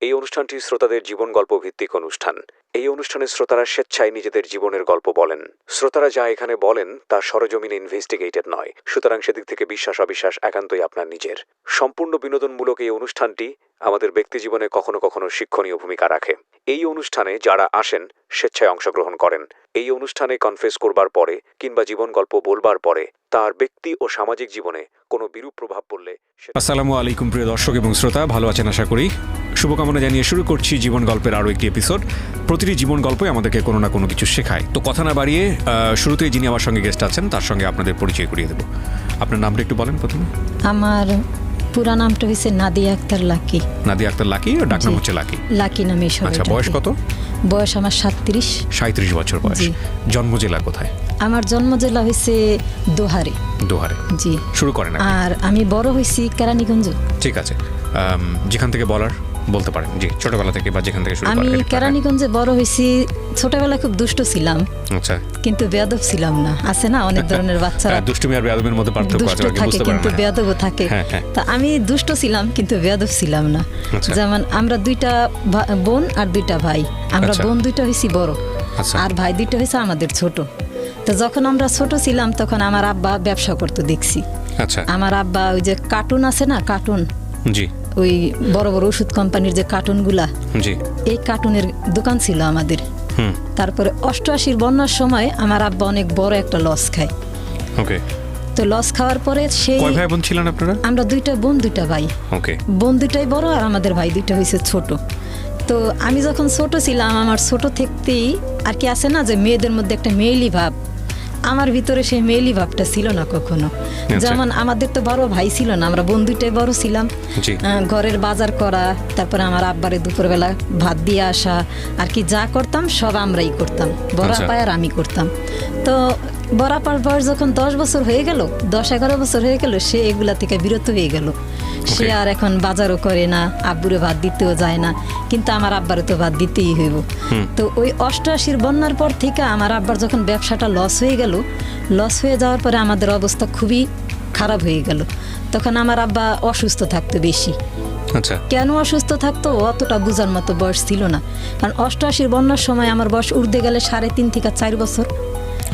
এই অনুষ্ঠানটি শ্রোতাদের জীবন গল্প ভিত্তিক অনুষ্ঠান। এই অনুষ্ঠানে শ্রোতারা স্বেচ্ছায় নিজেদের জীবনের গল্প বলেন। শ্রোতারা যা এখানে বলেন তা সরেজমিনে ইনভেস্টিগেটেড নয়, সুতরাং সেদিক থেকে বিশ্বাস অবিশ্বাস একান্তই আপনার নিজের। সম্পূর্ণ বিনোদনমূলক এই অনুষ্ঠানটি আমাদের ব্যক্তিজীবনে কখনো কখনো শিক্ষণীয় ভূমিকা রাখে। এই অনুষ্ঠানে যারা আসেন স্বেচ্ছায় অংশগ্রহণ করেন। এই অনুষ্ঠানে কনফেস করবার পরে কিংবা জীবন গল্প বলবার পরে তার ব্যক্তি ও সামাজিক জীবনে কোনো বিরূপ প্রভাব পড়লে। আসসালামু আলাইকুম প্রিয় দর্শক এবং শ্রোতা, ভালো আছেন আশা করি। শুভকামনা জানিয়ে শুরু করছি জীবন গল্পের আরও একটি এপিসোড। প্রতিটি জীবন গল্পই আমাদেরকে কোনো না কোনো কিছু শেখায়। তো কথা না বাড়িয়ে শুরুতেই যিনি আমার সঙ্গে গেস্ট আছেন তার সঙ্গে আপনাদের পরিচয় করিয়ে দেবো। আপনার নামটা একটু বলেন প্রথমে। আমার পুরা নামটা হচ্ছে নাদিয়া আক্তার লাকি। নাদিয়া আক্তার লাকি, আর ডাক নাম হচ্ছে লাকি। লাকি নামে সবাই। আচ্ছা, বয়স কত? বয়স আমার 37 বছর বয়স। জন্ম জেলা কোথায়? আমার জন্ম জেলা হয়েছে দোহারে। দোহারে, জি। শুরু করেন। আর আমি বড় হয়েছি কেরানীগঞ্জ। ঠিক আছে, যেখান থেকে বলতে পারেন, জি। ছোটবেলা থেকে বা যেখান থেকে শুরু করেন। আমি কেরানীগঞ্জে বড় হয়েছি। ছোটবেলায় খুব দুষ্ট ছিলাম, আচ্ছা, কিন্তু বেয়াদব ছিলাম না। আছে না অনেক ধরনের বাচ্চারা, দুষ্টুমি আর বেয়াদবের মধ্যে পার্থক্য আছে, থাকে কিন্তু বেয়াদবও থাকে। তা আমি দুষ্ট ছিলাম কিন্তু বেয়াদব ছিলাম না। যেমন আমরা 2টা বোন আর 2টা ভাই। আমরা বোন 2টা হয়েছি বড়, আর ভাই 2টা হয়েছে আমাদের ছোট। তো যখন আমরা ছোট ছিলাম তখন আমার আব্বা ব্যবসা করতে দেখছি। আচ্ছা, আমার আব্বা ওই যে কার্টুন আছে না, কার্টুন, জি, ওই বড় বড় ওষুধ কোম্পানির যে কার্টুনগুলা, জি, এই কার্টুনের দোকান ছিল আমাদের। তারপরে 88-র বন্যার সময় আমার আব্বা অনেক বড় একটা লস খায়। ওকে। তো লস খাওয়ার পরে সেই কয় ভাই বোন ছিলেন আপনারা? আমরা 2টা বোন 2টা ভাই। ওকে। বোন 2টাই বড় আর আমাদের ভাই 2টা হয়েছে ছোট। তো আমি যখন ছোট ছিলাম, আমার ছোট থেকেই আর কি আছে না যে মেয়েদের মধ্যে একটা মেয়েলি ভাব, আমার ভিতরে সেই মেয়েলি ভাবটা ছিল না কখনো। যেমন আমাদের তো বড় ভাই ছিল না, আমরা বোন 2টাই বড় ছিলাম। ঘরের বাজার করা, তারপরে আমার আব্বারে দুপুরবেলা ভাত দিয়ে আসা, আর কি যা করতাম সব আমরাই করতাম। বড় পায় আর আমি করতাম। তো বড়াপার বয়স যখন 10 বছর হয়ে গেল, 10-11 বছর হয়ে গেল, সে এগুলা থেকে বিরত হয়ে গেল। সে আর এখন বাজারও করে না, আব্বুরে ভাত দিতেও যায় না, কিন্তু আমার আব্বারে তো ভাত দিতেই হইব। তো ওই 88-র বন্যার পর থেকে আমার আব্বার যখন ব্যবসাটা লস হয়ে গেল, লস হয়ে যাওয়ার পরে আমাদের অবস্থা খুবই খারাপ হয়ে গেল। তখন আমার আব্বা অসুস্থ থাকতো বেশি। আচ্ছা, কেন অসুস্থ থাকতো অতটা বোঝার মতো বয়স ছিল না, কারণ 88-র বন্যার সময় আমার বয়স উর্ধে গেলে 3.5 থেকে 4 বছর।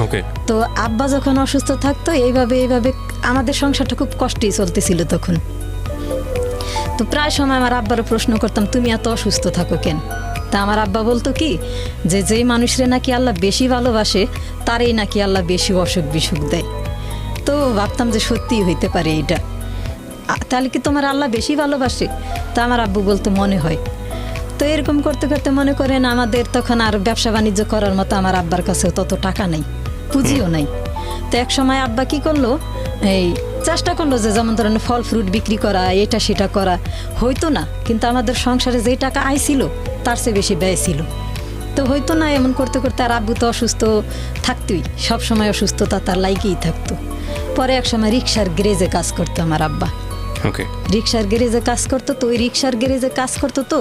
ওকে। তো আব্বা যখন অসুস্থ থাকতো এইভাবে আমাদের সংসারটা খুব কষ্টেই চলতেছিল তখন। তো প্রায় সময় আমার আব্বারও প্রশ্ন করতাম, তুমি এত অসুস্থ থাকো কেন? তা আমার আব্বা বলতো কি, যে যেই মানুষরে নাকি আল্লাহ বেশি ভালোবাসে তারই নাকি আল্লাহ বেশি অসুখ বিসুখ দেয়। তো ভাবতাম যে সত্যিই হইতে পারে এটা, তাহলে কি তোমার আল্লাহ বেশি ভালোবাসে? তা আমার আব্বু বলতো মনে হয়। তো এরকম করতে করতে মনে করেন আমাদের তখন আর ব্যবসা বাণিজ্য করার মতো আমার আব্বার কাছেও তত টাকা নেই, পুঁজিও নাই। তো এক সময় আব্বা কি করলো, এই চেষ্টা করলো যে যেমন ধরেন ফল ফ্রুট বিক্রি করা, এটা সেটা করা, হইতো না। কিন্তু আমাদের সংসারে যেই টাকা আয় ছিল তার চেয়ে বেশি ব্যয় ছিল। তো হইতো না, এমন করতে করতে আর আব্বু তো অসুস্থ থাকতোই, সবসময় অসুস্থতা তার লাইগেই থাকতো। পরে এক সময় রিক্সার গ্যারেজে কাজ করতো আমার আব্বা। ওকে। রিক্সার গ্যারেজে কাজ করতো। তো ওই রিক্সার গ্যারেজে কাজ করতো, তো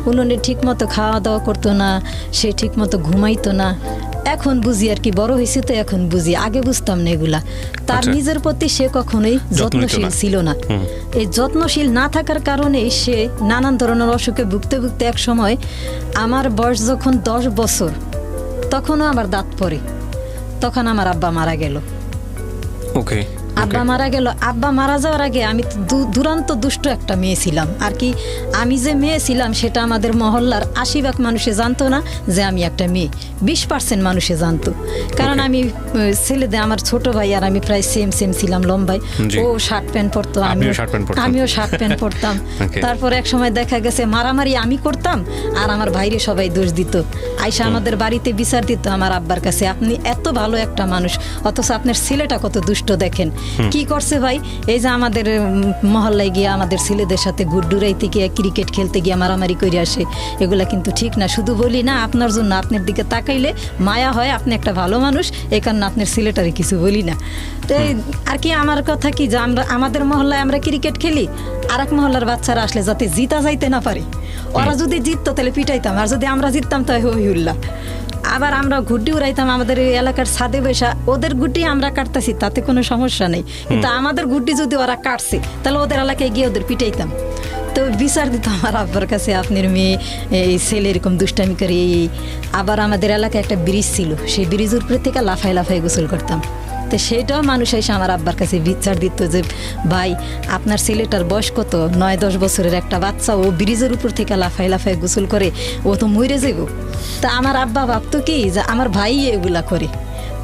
উনুনে ঠিক মতো খাওয়া দাওয়া করতো না, সে ঠিক মতো ঘুমাইতো না। এখন বুঝি আর কি, বড় হয়েছে তো এখন বুঝি, আগে বুঝতাম না এগুলা। তার নিজের প্রতি সে কখনোই যত্নশীল ছিল না। এই যত্নশীল না থাকার কারণে সে নানান ধরনের অসুখে ভুগতে ভুগতে এক সময় আমার বয়স যখন 10 বছর, তখনও আমার দাঁত পড়ে, তখন আমার আব্বা মারা গেল। ওকে। আব্বা মারা গেল। আব্বা মারা যাওয়ার আগে আমি দুরান্ত দুষ্ট একটা মেয়ে ছিলাম আর কি। আমি যে মেয়ে ছিলাম সেটা আমাদের মহল্লার 80% মানুষে জানতো না যে আমি একটা মেয়ে, 20% মানুষে জানতো। কারণ আমি ছেলেদের, আমার ছোট ভাই আর আমি প্রায় সেম ছিলাম লম্বায়। ও শার্ট প্যান্ট পরতো, আমিও শার্ট প্যান্ট পরতাম। তারপর এক সময় দেখা গেছে মারামারি আমি করতাম আর আমার ভাইরে সবাই দোষ দিত। আইসা আমাদের বাড়িতে বিচার দিত আমার আব্বার কাছে, আপনি এত ভালো একটা মানুষ অথচ আপনার ছেলেটা কত দুষ্ট, দেখেন কি করছে ভাই। এই যে আমাদের মহল্লায় গিয়ে আমাদের ছেলেদের সাথে ঘুরডুরাইতে গিয়ে, ক্রিকেট খেলতে গিয়ে মারামারি করে আসে, এগুলা কিন্তু ঠিক না। শুধু বলি না আপনার জন্য, আপনার দিকে তাকাইলে মায়া হয়, আপনি একটা ভালো মানুষ, এই কারণে আপনার ছেলেটারে কিছু বলি না। তো আর কি আমার কথা কি, যে আমাদের মহল্লায় আমরা ক্রিকেট খেলি, আর এক মহল্লার বাচ্চারা আসলে যাতে জিতা যাইতে না পারে, ওরা যদি জিততো তাহলে পিটাইতাম, আর যদি আমরা জিততাম তাই হই হুল্লা। আবার আমরা গুড্ডি উড়াইতাম আমাদের এলাকার ছাদে বসা, ওদের গুড্ডি আমরা কাটতেছি তাতে কোনো সমস্যা নেই, কিন্তু আমাদের গুড্ডি যদি ওরা কাটছে তাহলে ওদের এলাকায় গিয়ে ওদের পিটাইতাম। তো তো বিচার দিত আমার আব্বার কাছে, আপনার মেয়ে এই ছেলে এরকম দুষ্টামি করে আবার আমাদের এলাকায় একটা ব্রিজ ছিল, সেই ব্রিজের উপরে থেকে লাফাই লাফাই গোসল করতাম। তো সেটাও মানুষ এসে আমার আব্বার কাছে বিচার দিত যে ভাই আপনার ছেলেটার বয়স কত, 9-10 বছরের একটা বাচ্চা, ও ব্রিজের উপর থেকে লাফাই লাফাই গোসল করে, ও তো মরে যাব। তা আমার আব্বা ভাবতো কি যে আমার ভাই এগুলা করে,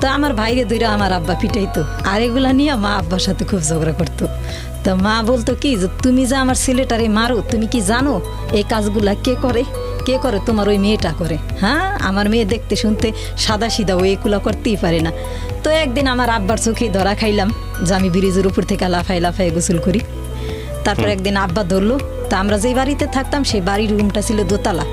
তো আমার ভাইরে দুইরা আমার আব্বা পিটাইতো, আর এগুলা নিয়ে মা আব্বার সাথে খুব ঝগড়া করতো। তো মা বলতো কি যে তুমি যে আমার ছেলেটারে মারো, তুমি কি জানো এই কাজগুলা কে করে? কে করে? তোমার ওই মেয়েটা করে। হ্যাঁ, আমার মেয়ে দেখতে শুনতে সাদা সিধা, ও এগুলা করতেই পারে না। তো একদিন আমার আব্বার চোখে ধরা খাইলাম যে আমি ব্রিজের উপর থেকে লাফাই লাফাই গোসল করি। তারপর একদিন আব্বা ধরলো। তা আমরা যেই বাড়িতে থাকতাম সেই বাড়ির রুমটা ছিল দোতলা।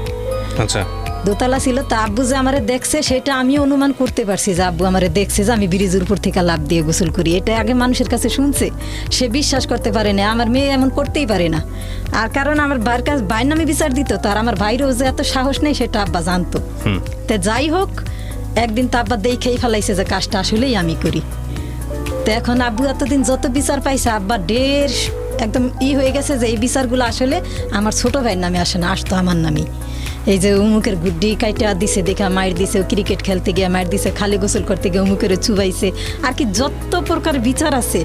আচ্ছা, দোতলা ছিল। তা আব্বু যে আমারে দেখছে সেটা আমি অনুমান করতে পারছি যে আব্বু আমারে দেখছে যে আমি ব্রিজের উপর থেকে লাফ দিয়ে গোসল করি। এটা আগে মানুষের কাছে শুনছে, সে বিশ্বাস করতে পারে না, আমার মেয়ে এমন করতেই পারে না। আর কারণ আমার ভাইয়ের কাছে ভাইয়ের নামে বিচার দিত, তার আমার ভাইরও যে এত সাহস নেই সেটা আব্বা জানতো। তা যাই হোক, একদিন তো আব্বা দেখেই ফেলাইছে যে কাজটা আসলেই আমি করি। তো এখন আব্বু এতদিন যত বিচার পাইছে, আব্বা একদম হয়ে গেছে যে এই বিচারগুলো আসলে আমার ছোট ভাইয়ের নামে আসে না, আসতো আমার নামে। এই যে অমুকের গুড্ডি কাইটা দিছে দেখা মায়ের দিছে, ক্রিকেট খেলতে গিয়ে মায়ের দিছে, খালি গোসল করতে গিয়ে অমুকের চুবাইছে, আর কি যত প্রকার বিচার আছে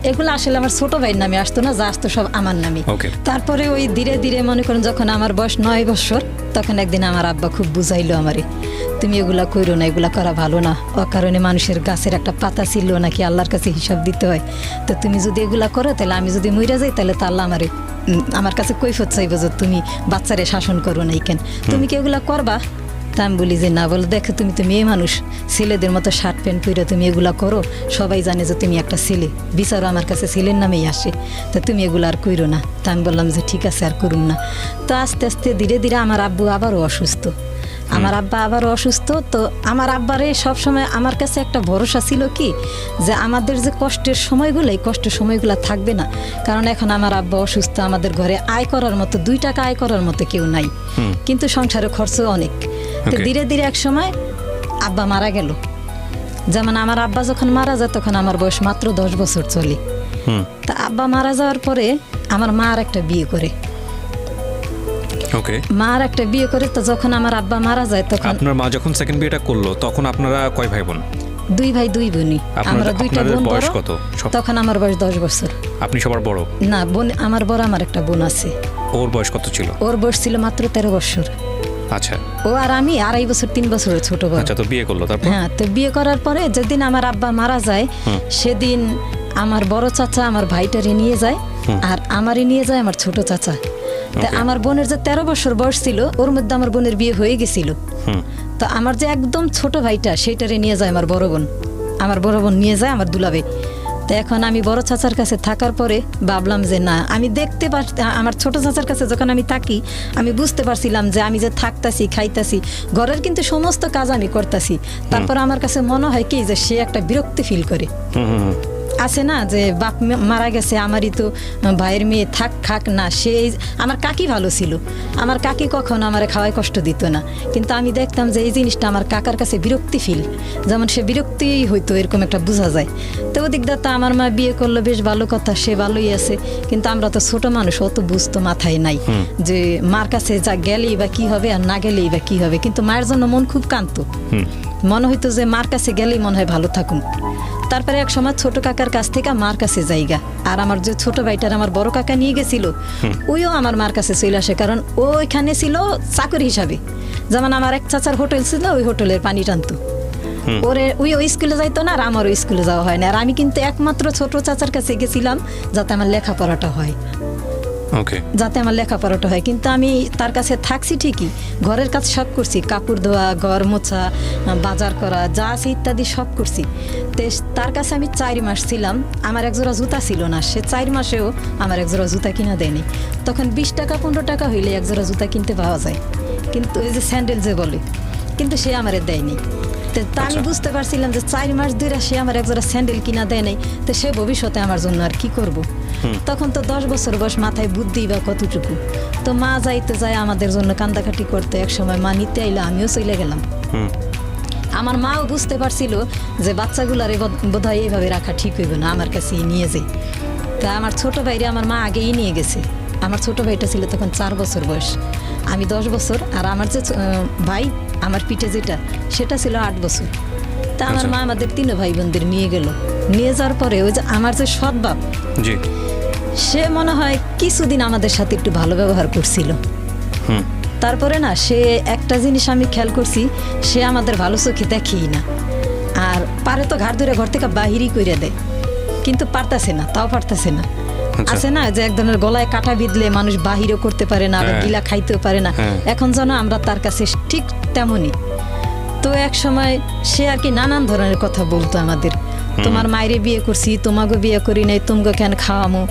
এগুলো আসলে আমার ছোট ভাইয়ের নামে আসতো না, যা আসতো সব আমার নামে। তারপরে ওই ধীরে ধীরে মনে করেন যখন আমার বয়স 9 বছর, তখন একদিন আমার আব্বা খুব বুঝাইলো আমারে, তুমি এগুলা কইরো না, এগুলা করা ভালো না, ও কারণে মানুষের গাছের একটা পাতা ছিল নাকি আল্লাহর কাছে হিসাব দিতে হয়। তো তুমি যদি এগুলা করো, তাহলে আমি যদি মইরা যাই, তাহলে তো আল্লাহ আমার কাছে কৈফত চাইবো যে তুমি বাচ্চারে শাসন করো নাই কেন, তুমি কি এগুলা করবা? তা আমি বলি যে না। বলে দেখো, তুমি তো মেয়ে মানুষ, ছেলেদের মতো শার্ট প্যান্ট পরে তুমি এগুলা করো, সবাই জানে যে তুমি একটা ছেলে, বিচারও আমার কাছে ছেলের নামেই আসে, তা তুমি এগুলো আর কইরো না। তা আমি বললাম যে ঠিক আছে, আর করুম না। তো আস্তে আস্তে ধীরে ধীরে আমার আব্বু আবারও অসুস্থ, আমার আব্বা আবারও অসুস্থ। তো আমার আব্বারে সবসময় আমার কাছে একটা ভরসা ছিল কি যে আমাদের যে কষ্টের সময়গুলো, এই কষ্টের সময়গুলো থাকবে না, কারণ এখন আমার আব্বা অসুস্থ, আমাদের ঘরে আয় করার মতো 2 টাকা আয় করার মতো কেউ নাই, কিন্তু সংসারে খরচ অনেক। তো ধীরে ধীরে এক সময় আব্বা মারা গেল। যেমন আমার আব্বা যখন মারা যায় তখন আমার বয়স মাত্র 10 বছর চলে। তা আব্বা মারা যাওয়ার পরে আমার মা আর একটা বিয়ে করে। মা আর একটা বিয়ে করে। তো যখন আমার আব্বা মারা যায়, তখন আপনার মা যখন সেকেন্ড বিয়েটা করলো, তখন আপনারা কয় ভাই বোন? 2 ভাই 2 বোনই। আমরা 2টা বোন। বয়স কত তখন? আমার বয়স 10 বছর। আপনি সবার বড়? না, বোন আমার বড়, আমার একটা বোন আছে। ওর বয়স কত ছিল? ওর বয়স ছিল মাত্র 13 বছর। আচ্ছা। ও আর আমি 2.5 বছর 3 বছরের ছোট বড়। আচ্ছা, তো বিয়ে করলো তারপর? হ্যাঁ, তো বিয়ে করার পরে যেদিন আমার আব্বা মারা যায়, সেদিন আমার বড় চাচা আমার ভাইটারে নিয়ে যায়, আর আমারই নিয়ে যায় আমার ছোট চাচা। তা আমার বোনের যে 13 বছর বয়স ছিল, ওর মধ্যে আমার বোনের বিয়ে হয়ে গেছিল। তো আমার যে একদম ছোট ভাইটা, সেইটারে নিয়ে যায় আমার বড় বোন। আমার বড় বোন নিয়ে যায় আমার দুলাবে। তো এখন আমি বড় চাচার কাছে থাকার পরে ভাবলাম যে না, আমি দেখতে পারছি আমার ছোট চাচার কাছে যখন আমি থাকি, আমি বুঝতে পারছিলাম যে আমি যে থাকতাছি, খাইতাছি, ঘরের কিন্তু সমস্ত কাজ আমি করতাছি, তারপর আমার কাছে মনে হয় কি যে সে একটা বিরক্তি ফিল করে। আছে না যে বাপ মারা গেছে, আমারই তো ভাইয়ের মেয়ে থাক খাক না, সে আমার কাকি ভালো ছিল, আমার কাকি কখনো আমার খাওয়ায় কষ্ট দিত না, কিন্তু আমি দেখতাম যে এই জিনিসটা আমার কাকার কাছে বিরক্তি ফিল, যেমন সে বিরক্তিই হইতো, এরকম একটা বোঝা যায়। তো ওদিক দা তো আমার মা বিয়ে করলো, বেশ ভালো কথা, সে ভালোই আছে, কিন্তু আমরা তো ছোট মানুষ, অত বুঝতো মাথায় নাই যে মার কাছে যা গেলেই বা কি হবে আর না গেলেই বা কি হবে, কিন্তু মায়ের জন্য মন খুব কাঁদতো, মনে হইতো যে মার কাছে গেলেই মনে হয় ভালো থাকুন। তারপরে এক সময় ছোট কাকার কাছ থেকে মার কাছে যাইগা, আর আমার যে ছোট ভাইটার আমার বড় কাকা নিয়ে গেছিল, ওইও আমার মার কাছে চলে আসে, কারণ ও ওইখানে ছিল চাকরি হিসাবে। যেমন আমার এক চাচার হোটেল ছিল, ওই হোটেলের পানি টানতো, ওই স্কুলে যাইতো না, আর আমারও স্কুলে যাওয়া হয় না। আর আমি কিন্তু একমাত্র ছোট চাচার কাছে গেছিলাম যাতে আমার লেখাপড়াটা হয়, যাতে আমার লেখাপড়াটা হয়। কিন্তু আমি তার কাছে থাকছি ঠিকই, ঘরের কাজ সব করছি, কাপড় ধোয়া, ঘর মোছা, বাজার করা, যা আছে ইত্যাদি সব করছি। তো তার কাছে আমি 4 মাস ছিলাম। আমার একজোড়া জুতা ছিল না, সে 4 মাসেও আমার একজোড়া জুতা কিনা দেয়নি। তখন 20 টাকা 15 টাকা হইলে একজোড়া জুতা কিনতে পাওয়া যায়, কিন্তু ওই যে স্যান্ডেল যে বলে, কিন্তু সে আমারে দেয়নি। তা আমি বুঝতে পারছিলাম যে 4 মাস ধরে সে আমার একজোড়া স্যান্ডেল কিনা দেয় নাই, তো সে ভবিষ্যতে আমার জন্য আর কি করব। তখন তো 10 বছর বয়স, মাথায় বুদ্ধি বা কতটুকু। তো মা যাইতে যায় আমাদের জন্য কান্দাকাটি করতে, এক সময় মা নিতে আইলো, আমিও চলে গেলাম। আমার মাও বুঝতে পারছিল যে বাচ্চাগুলারে বোধহয় এইভাবে রাখা ঠিক হইব না, আমার কাছে নিয়ে যাই। তা আমার ছোট ভাইরে আমার মা আগেই নিয়ে গেছে, আমার ছোট ভাইটা ছিল তখন 4 বছর বয়স, আমি 10 বছর, আর আমার যে ভাই আমার পিঠে যেটা সেটা ছিল 8 বছর। তা আমার আচ্ছা। মা আমাদের 3 ভাই বোনদের নিয়ে গেল। নিয়ে যাওয়ার পরে ওই যে আমার যে সৎ বাপ, জি। সে মনে হয় কিছুদিন আমাদের সাথে একটু ভালো ব্যবহার করছিল। হুম। তারপরে না, সে একটা জিনিস আমি খেয়াল করছি, সে আমাদের ভালো চোখে দেখেই না, আর পারে তো ঘাড় ধরে ঘর থেকে বাহিরই করে দেয়, কিন্তু পারতাছে না, তাও পারতাছে না। আচ্ছা। আছে না যে এক ধরনের গলায় কাটা বিঁধলে মানুষ বাহিরও করতে পারে না, আবার হ্যাঁ। গিলা খাইতেও পারে না, হ্যাঁ। এখন যেন আমরা তার কাছে ঠিক তেমনই। তো এক সময় সে আর কি নানান ধরনের কথা বলতো আমাদের, তোমার মায়েরে বিয়ে করছি, তোমাকে বিয়ে করি নাই, তোমাকে কেন খাওয়ামো।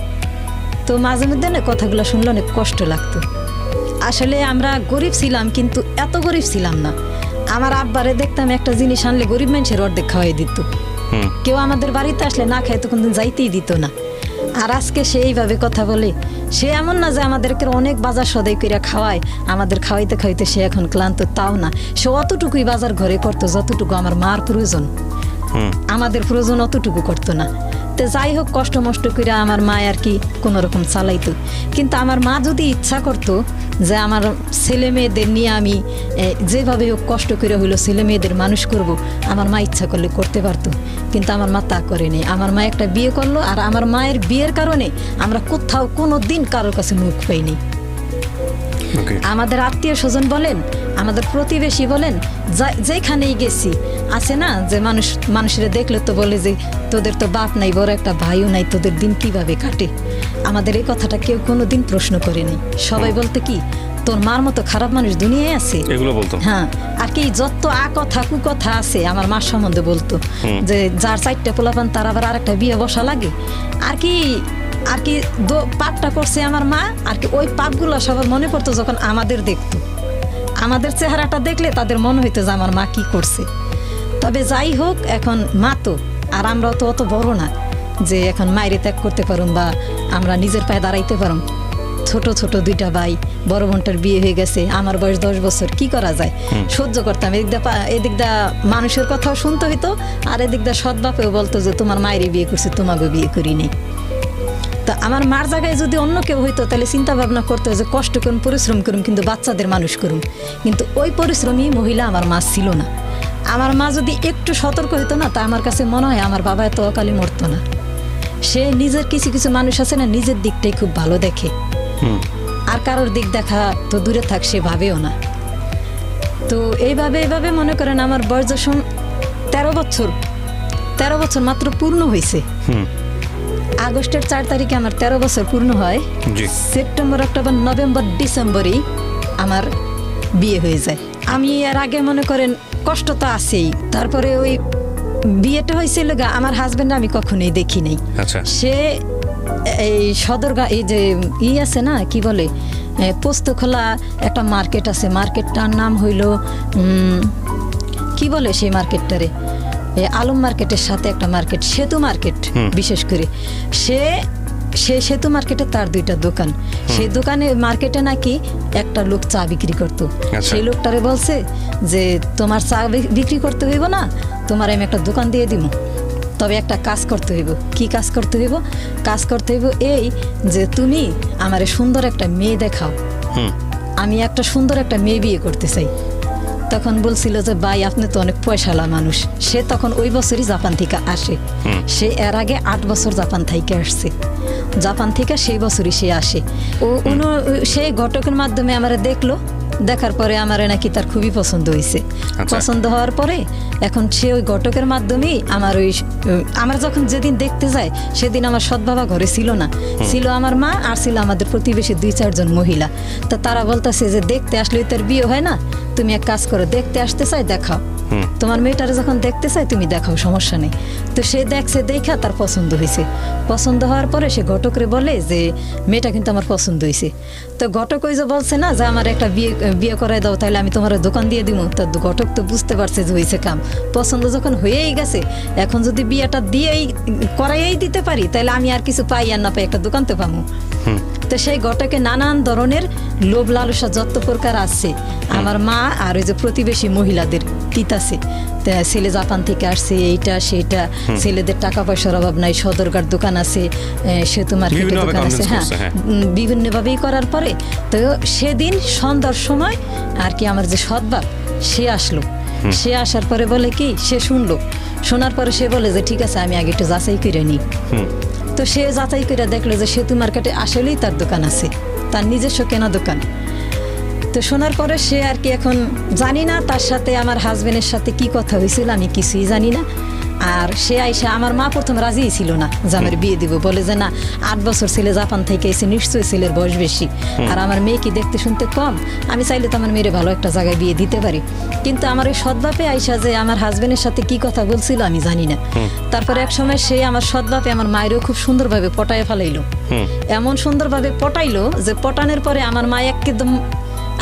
তো মাঝে মধ্যে না কথাগুলো শুনলে অনেক কষ্ট লাগতো। আসলে আমরা গরিব ছিলাম, কিন্তু এত গরিব ছিলাম না। আমার আব্বারে দেখতাম একটা জিনিস আনলে গরিব মানুষের অর্ধেক খাওয়াই দিত, হুম। কেউ আমাদের বাড়িতে আসলে না খায় তো কোনদিন যাইতেই দিত না। আর আজকে সে এইভাবে কথা বলে, সে এমন না যে আমাদেরকে অনেক বাজার সদাই করে খাওয়ায়, আমাদের খাওয়াইতে খাওয়াইতে সে এখন ক্লান্ত, তাও না, সে অতটুকুই বাজার ঘরে করতো যতটুকু আমার মার প্রয়োজন, হুম। আমাদের প্রয়োজন অতটুকু করতো না। তো যাই হোক, কষ্ট মষ্ট করে আমার মা আর কি কোনো রকম চালাইতো। কিন্তু আমার মা যদি ইচ্ছা করতো যে আমার ছেলে মেয়েদের নিয়ে আমি যেভাবে হোক কষ্ট করে হইলো ছেলে মেয়েদের মানুষ করব, আমার মা ইচ্ছা করলে করতে পারতো, কিন্তু আমার মা তা করেনি। আমার মা একটা বিয়ে করলো, আর আমার মায়ের বিয়ের কারণে আমরা কোথাও কোনো দিন কারোর কাছে মুখ পাইনি। ওকে। আমাদের আত্মীয় স্বজন বলেন, আমাদের প্রতিবেশী বলেন, যেখানেই গেছি, আছে না যে মানুষের দেখলে তো বলে যে তোদের তো বাপ নাই, বড় একটা ভাইও নাই, তোদের দিন কিভাবে কাটে। আমাদের এই কথাটা কেউ কোনো দিন প্রশ্ন করেনি। সবাই বলতে কি, তোর মার মতো খারাপ মানুষ দুনিয়ায় আছে? এগুলো বলতো। হ্যাঁ, আর কি যত কথা কুকথা আছে আমার মার সম্বন্ধে বলতো, যে যার 4টা পোলাপান তার আবার আরেকটা বিয়ে বসা লাগে, আর কি পাপটা করছে আমার মা। আর কি ওই পাপগুলো সবার মনে পড়তো যখন আমাদের দেখতো, আমাদের চেহারাটা দেখলে তাদের মনে হইতো যে আমার মা কি করছে। তবে যাই হোক, এখন মা তো, আর আমরাও তো অত বড় না যে এখন মায়েরে ত্যাগ করতে পারুম বা আমরা নিজের পায়ে দাঁড়াইতে পারুম। ছোট ছোট 2টা ভাই, বড় বোনটার বিয়ে হয়ে গেছে, আমার বয়স 10 বছর, কি করা যায়, সহ্য করতাম। এদিকটা মানুষের কথাও শুনতে হইতো, আর এদিকটা সৎ বাপেও বলতো যে তোমার মায়েরই বিয়ে করছে, তোমাকে বিয়ে করিনি। তো আমার মার জায়গায় যদি অন্য কেউ হইতো তাহলে চিন্তা ভাবনা করতো যে কষ্ট করুন, পরিশ্রম করুন, কিন্তু বাচ্চাদের মানুষ করুন। কিন্তু ওই পরিশ্রমী মহিলা আমার মা ছিল না। আমার মা যদি একটু সতর্ক হইতো না, তা আমার কাছে মনে হয় আমার বাবা এত অকালে মরতো না। সে নিজের কিছু কিছু মানুষ আছে না, নিজের দিকটাই খুব ভালো দেখে, আর কারোর দিক দেখা তো দূরে থাক, সে ভাবেও না। তো এইভাবে মনে করেন আমার বয়স যখন 13 বছর মাত্র পূর্ণ হয়েছে। আগস্টের 4 তারিখে আমার 13 বছর পূর্ণ হয়। জি। সেপ্টেম্বর, অক্টোবর, নভেম্বর, ডিসেম্বরেই আমার বিয়ে হয়ে যায়। আমি এর আগে মনে করেন কষ্ট তো আছেই, তারপরে ওই বিয়েটা হয়েছিল আমার হাজবেন্ড আমি কখনোই দেখি নাই। আচ্ছা। সে এই সদরঘাট, এই যে আছে না কি বলে, পোস্তখোলা একটা মার্কেট আছে, মার্কেটটার নাম হইল কি বলে সেই মার্কেটটারে, আলম মার্কেটের সাথে একটা মার্কেট, সেতু মার্কেট বিশেষ করে, সে সেতু মার্কেটে তার 2টা দোকান। সেই দোকানে মার্কেটে নাকি একটা লোক চা বিক্রি করতো। সেই লোকটারে বলছে যে তোমার চা বিক্রি করতে হইব না, তোমার আমি একটা দোকান দিয়ে দিব, তবে একটা কাজ করতে হইব। কি কাজ করতে হইব? কাজ করতে হইব এই যে তুমি আমারে সুন্দর একটা মেয়ে দেখাও, আমি একটা সুন্দর একটা মেয়ে বিয়ে করতে চাই। তখন বলছিল যে ভাই আপনি তো অনেক পয়সালা মানুষ। সে তখন ওই বছরই জাপান থেকে আসে। সে এর আগে 8 বছর জাপান থেকে আসছে, জাপান থেকে সেই বছরই সে আসে। সেই ঘটকের মাধ্যমে আমার দেখলো, দেখার পরে আমার নাকি তার খুবই পছন্দ হয়েছে। পছন্দ হওয়ার পরে এখন সে ওই ঘটকের মাধ্যমেই আমার যখন যেদিন দেখতে যায় সেদিন আমার সৎ বাবা ঘরে ছিল না, ছিল আমার মা আর ছিল আমাদের প্রতিবেশী 2-4 জন মহিলা। তো তারা বলতেছে যে দেখতে আসলে তার বিয়ে হয় না, তুমি এক কাজ করো, দেখতে আসতে চাই দেখাও, তোমার মেয়েটারে যখন দেখতে চাই তুমি দেখাও, সমস্যা নেই। তো সে দেখছে, দেখা তার পছন্দ হয়েছে। পছন্দ হওয়ার পরে সে ঘটকরে বলে যে মেয়েটা কিন্তু আমার পছন্দ হয়েছে। তো ঘটক ওই যে বলছে না যে আমার একটা বিয়ে করাই দাও, তাহলে আমি তোমার দোকান দিয়ে দিব। তো ঘটক তো বুঝতে পারছে যে হয়েছে কাম, পছন্দ যখন হয়েই গেছে, এখন যদি বিয়েটা করাইয়াই দিতে পারি তাহলে আমি আর কিছু পাই আর না পাই, একটা দোকান তো পাবো। তো সেই ঘটকে নানান ধরনের লোভ লালসা যত প্রকার আছে আমার মা আর ওই যে প্রতিবেশী মহিলাদের দিতাছে, তা ছেলে জাপান থেকে আসছে, এইটা সেটা, ছেলেদের টাকা পয়সার অভাব নাই, সদরঘাট দোকান আছে, সেতু মার্কেটে বিভিন্নভাবে দোকান আছে, convince হ্যাঁ করছে, হ্যাঁ। বিভিন্নভাবেই করার পরে তো সেদিন সন্ধ্যার সময় আর কি আমার যে সৎবাপ সে আসলো, সে আসার পরে বলে কি সে শুনলো, শোনার পরে সে বলে যে ঠিক আছে আমি আগে একটু যাচাই করে নিই। তো সে যাচাই করে দেখলো যে সেতু মার্কেটে আসলেই তার দোকান আছে, তার নিজস্ব কেনা দোকান। তো শোনার পরে সে আর কি এখন জানি না তার সাথে আমার হাজবেন্ডের সাথে কি কথা হয়েছিল, আমি কিছুই জানি না। আর সে আইসা, আমার মা প্রথম রাজিই ছিল না যে আমার বিয়ে দিব, বলে যে না 8 বছর ছেলে জাপান থেকে এসে নিশ্চয়ই ছেলের বয়স বেশি, আর আমার মেয়ে কি দেখতে শুনতে কম, আমি চাইলে তো আমার মেয়ের ভালো একটা জায়গায় বিয়ে দিতে পারি। কিন্তু আমার ওই সৎবাপে আইসা যে আমার হাজবেন্ডের সাথে কি কথা বলছিল আমি জানি না। তারপরে এক সময় সে আমার সৎবাপে আমার মায়েরও খুব সুন্দরভাবে পটায় ফেলাইলো, এমন সুন্দরভাবে পটাইলো যে পটানোর পরে আমার মা একদম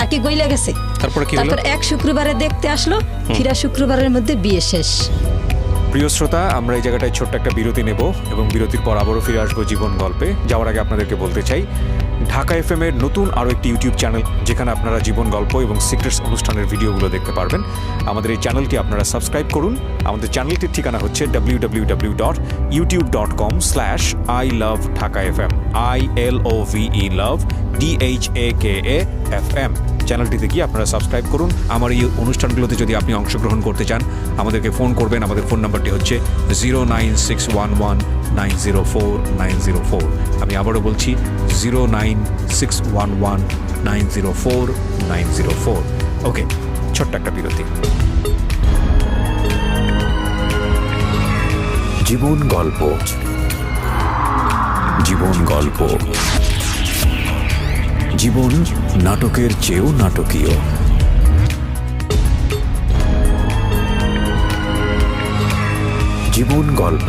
আর কি গইলা গেছে। তারপরে কি হলো? তারপর এক শুক্রবারে দেখতে আসলো, ফিরা শুক্রবারের মধ্যে বিয়ে শেষ। প্রিয় শ্রোতা, আমরা এই জায়গাটায় ছোট্ট একটা বিরতি নেব এবং বিরতির পর আবারও ফিরে আসবো জীবন গল্পে। যাওয়ার আগে আপনাদেরকে বলতে চাই, ঢাকা এফএম এর নতুন আরও একটি ইউটিউব চ্যানেল যেখানে আপনারা জীবন গল্প এবং সিক্রেটস অনুষ্ঠানের ভিডিওগুলো দেখতে পারবেন। আমাদের এই চ্যানেলটি আপনারা সাবস্ক্রাইব করুন। আমাদের চ্যানেলটির ঠিকানা হচ্ছে www.youtube.com/ilovedhakafm ILOVE love DHAKAFM। চ্যানেলটিতে গিয়ে আপনারা সাবস্ক্রাইব করুন। আমার এই অনুষ্ঠানগুলোতে যদি আপনি অংশগ্রহণ করতে চান আমাদেরকে ফোন করবেন। আমাদের ফোন নাম্বারটি হচ্ছে 09611904904। আমি আবারও বলছি 09611904904। ওকে, ছোট্ট একটা বিরতি। জীবন গল্প, জীবন গল্প, জীবন নাটকের চেয়েও নাটকীয়। জীবন গল্প।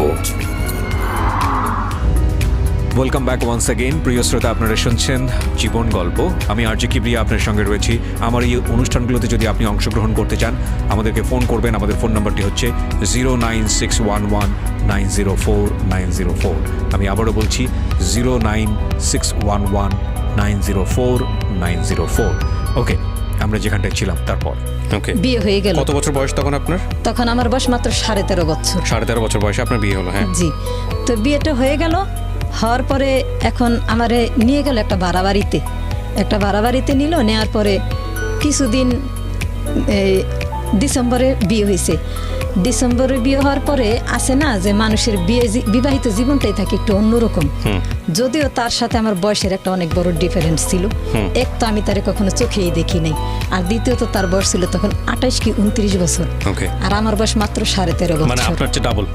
Welcome back once again. প্রিয় শ্রোতা, আপনারা শুনছেন জীবন গল্প। আমি আরজে কিবরিয়া আপনার সঙ্গে রয়েছি। আমার এই অনুষ্ঠানগুলোতে যদি আপনি অংশগ্রহণ করতে চান আমাদেরকে ফোন করবেন। আমাদের ফোন নাম্বারটি হচ্ছে 09611904904। আমি আবারও বলছি 09611904904। ওকে, আমরা যেখানটায় ছিলাম তারপর ওকে বিয়ে হয়ে গেল। কত বছর বয়স তখন আপনার? তখন আমার বয়স মাত্র 13.5 বছর। 13.5 বছর বয়সে আপনার বিয়ে হলো? হ্যাঁ জি। তো বিয়েটা হয়ে গেল, হওয়ার পরে এখন আমারে নিয়ে গেল একটা ভাড়া বাড়িতে নিল। নেওয়ার পরে কিছুদিন ডিসেম্বরে বিয়ে হয়েছে। ডিসেম্বরে বিয়ে হওয়ার পরে আসে না যে মানুষের বিবাহিত জীবনটাই থাকে একটু অন্যরকম। যদিও তার সাথে আমার বয়সের একটা অনেক বড় ডিফারেন্স ছিল। এক তো আমি তারে কখনো চোখেই দেখি নাই, আর দ্বিতীয়ত তার বয়স ছিল তখন 28 কি 29 বছর, আর আমার বয়স মাত্র 13.5 বছর। মানে আপনার চেয়ে ডাবল।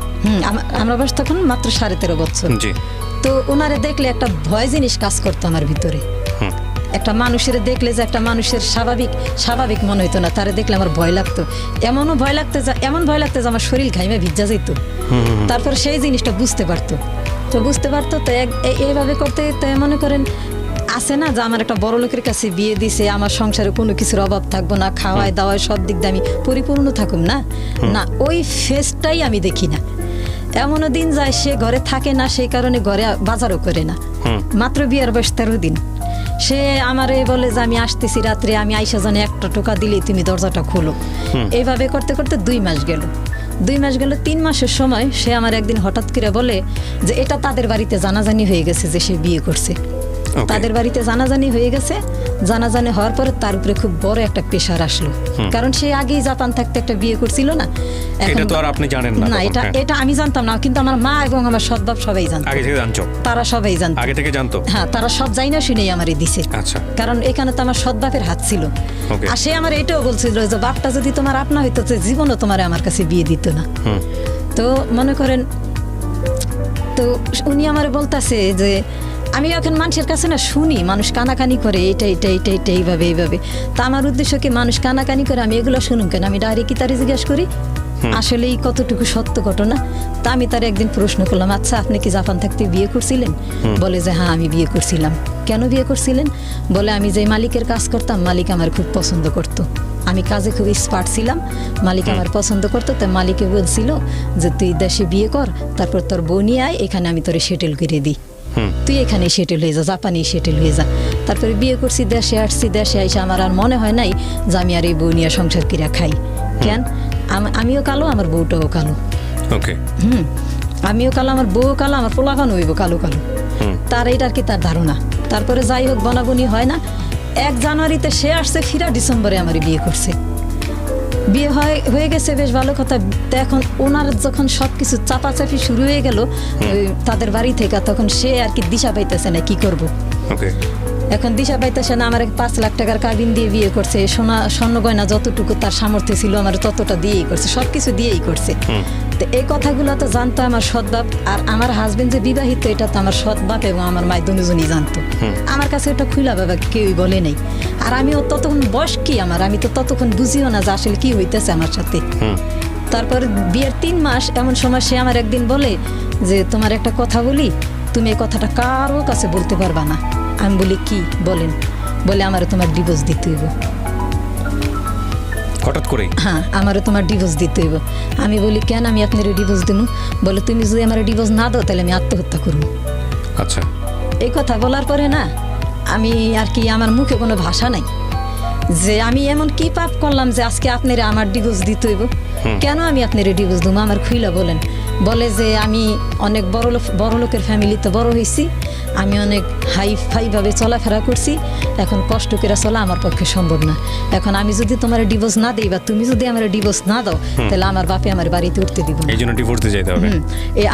আমার বয়স তখন মাত্র 13.5 বছর। জি। তো ওনারে দেখলে একটা ভয় জিনিস কাজ করতো আমার ভিতরে। একটা মানুষের দেখলে যে একটা মানুষের স্বাভাবিক মনে হইতো না, তারে দেখলে আমার ভয় লাগতো। এমন ভয় লাগতো যে আমার শরীর ঘাইমে ভিজা যেত। তারপর সেই জিনিসটা বুঝতে পারতো তো এইভাবে করতে তো মনে করেন আসে না যে আমার একটা বড় লোকের কাছে বিয়ে দিছে, আমার সংসারে কোনো কিছুর অভাব থাকবো না, খাওয়ায় দাওয়ায় সব দিক দিয়ে আমি পরিপূর্ণ থাকুম না, ওই ফেসটাই আমি দেখি না। এমনও দিন যায় সে ঘরে থাকে না, সেই কারণে ঘরে বাজারও করে না। মাত্র বিয়ের বয়স 13 দিন। সে আমারে বলে যে আমি আসতেছি রাত্রে, আমি আইসা জানি একটা টোকা দিলেই তুমি দরজাটা খোলো। এইভাবে করতে করতে 2 মাস গেল। 3 মাসের সময় সে আমার একদিন হঠাৎ করে বলে যে এটা তাদের বাড়িতে জানাজানি হয়ে গেছে যে সে বিয়ে করছে। তাদের বাড়িতে জানাজানি হয়ে গেছে। জানাজানি হওয়ার পরে তার উপরে খুব বড় একটা প্রেশার আসলো, কারণ সে আগেই জাপান থাকতে একটা বিয়ে করছিল না। এটা তো আর আপনি জানেন না? না, এটা আমি জানতাম না, কিন্তু আমার মা এবং আমার সৎবাপ সবাই জানতো। আগে থেকে জানতো? তারা সবাই জানতো। আগে থেকে জানতো? হ্যাঁ, তারা সব যাই না শুনেই আমারই দিছে। আচ্ছা। কারণ এখানে তো আমার সৎবাপের হাত ছিল। আর সে আমার এটাও বলছিল যে বাপটা যদি তোমার আপনা হইতো জীবনও তোমার আমার কাছে বিয়ে দিত না। তো মনে করেন, তো উনি আমার বলতেছে যে আমি এখন মানুষের কাছে না শুনি মানুষ কানাকানি করে এইটা এইভাবে। তা আমার উদ্দেশ্য কি মানুষ কানাকানি করে আমি এগুলো শুনুন কেন, আমি ডাইরেক্ট কি তারে জিজ্ঞাসা করি আসলেই কতটুকু সত্য ঘটনা। তা আমি তার একদিন প্রশ্ন করলাম, আচ্ছা আপনি কি জাপান থাকতে বিয়ে করছিলেন? বলে যে হ্যাঁ আমি বিয়ে করছিলাম। কেন বিয়ে করছিলেন? বলে আমি যে মালিকের কাজ করতাম মালিক আমার খুব পছন্দ করতো, আমি কাজে খুব এক্সপার্ট ছিলাম, মালিক আমার পছন্দ করতো। তাই মালিকে বলছিল যে তুই দেশে বিয়ে কর, তারপর তোর বউ নিয়ে আয়, এখানে আমি তোরে সেটেল করে দিই, তুই এখানে সেটেল হয়ে যা, জাপানি সেটেল হয়ে যা। তারপরে বিয়ে করছি, দেশে আসছি। দেশে আইসা আমার আর মনে হয় নাই যে আমি আর এই বউ নিয়ে সংসার কিরা খাই। কেন আমিও কালো, আমার বউটাও কালো। ওকে। আমিও কালো, আমার বউ কালো, আমার পোলাপান হইব কালো কালো। তার এইটা আর কি তার ধারণা। তারপরে যাই হোক বনাবনি হয় না। 1 জানুয়ারিতে সে আসছে, ফিরা ডিসেম্বরে আমার বিয়ে করছে। বিয়ে হয়ে গেছে, বেশ ভালো কথা। তো এখন ওনার যখন সবকিছু চাপাচাপি শুরু হয়ে গেল তাদের বাড়ি থেকে, তখন সে আর কি দিশা পাইতেছে না কি করব। ওকে। এখন দিশা পাইতেছে না। আমার 5 লাখ টাকার কাবিন দিয়ে বিয়ে করছে, স্বর্ণ গয়না যতটুকু তার সামর্থ্য ছিল আমার ততটা দিয়েই করছে, সবকিছু দিয়েই করছে। তো এই কথাগুলো তো জানতো আমার সৎ বাপ, আর আমার হাজবেন্ড যে বিবাহিত এটা তো আমার সৎ বাপ এবং আমার মায়ের দুজনই জানতো। আমার কাছে ওটা খুলা বাবা কেউই বলে নাই। আর আমিও ততক্ষণ বয়স কি আমার, আমি তো ততক্ষণ বুঝিও না যে আসলে কি হইতেছে আমার সাথে। তারপর বিয়ের 3 মাস এমন সময় সে আমার একদিন বলে যে তোমার একটা কথা বলি, তুমি এই কথাটা কারো কাছে বলতে পারবা না। আমি বলি কি বলেন? বলে আমারও তোমার ডিভোর্স দিতে হইব। হঠাৎ করে? হ্যাঁ, আমারও তোমার ডিভোর্স দিতে হইব। আমি বলি কেন আমি আপনার ডিভোর্স দেবো? বলে তুমি যদি আমার ডিভোর্স না দাও তাহলে আমি আত্মহত্যা করবো। আচ্ছা। এই কথা বলার পরে না আমি আর কি, আমার মুখে কোনো ভাষা নাই যে আমি এমন কি পাপ করলাম যে আজকে আপনারা আমার ডিভোর্স দিতে হইব। কেন আমি আপনার ডিভোর্স দেবো? আমার খুইলা বলেন। বলে যে আমি অনেক বড় লোকের ফ্যামিলিতে বড় হয়েছি, আমি অনেক হাই ফাইভাবে চলাফেরা করছি, এখন কষ্ট করে চলা আমার পক্ষে সম্ভব না। এখন আমি যদি তোমার ডিভোর্স না দিই বা তুমি যদি আমার ডিভোর্স না দাও তাহলে আমার বাপে আমার বাড়িতে উঠতে দিব না। এই জন্য ডিভোর্স দিয়ে যেতে হবে।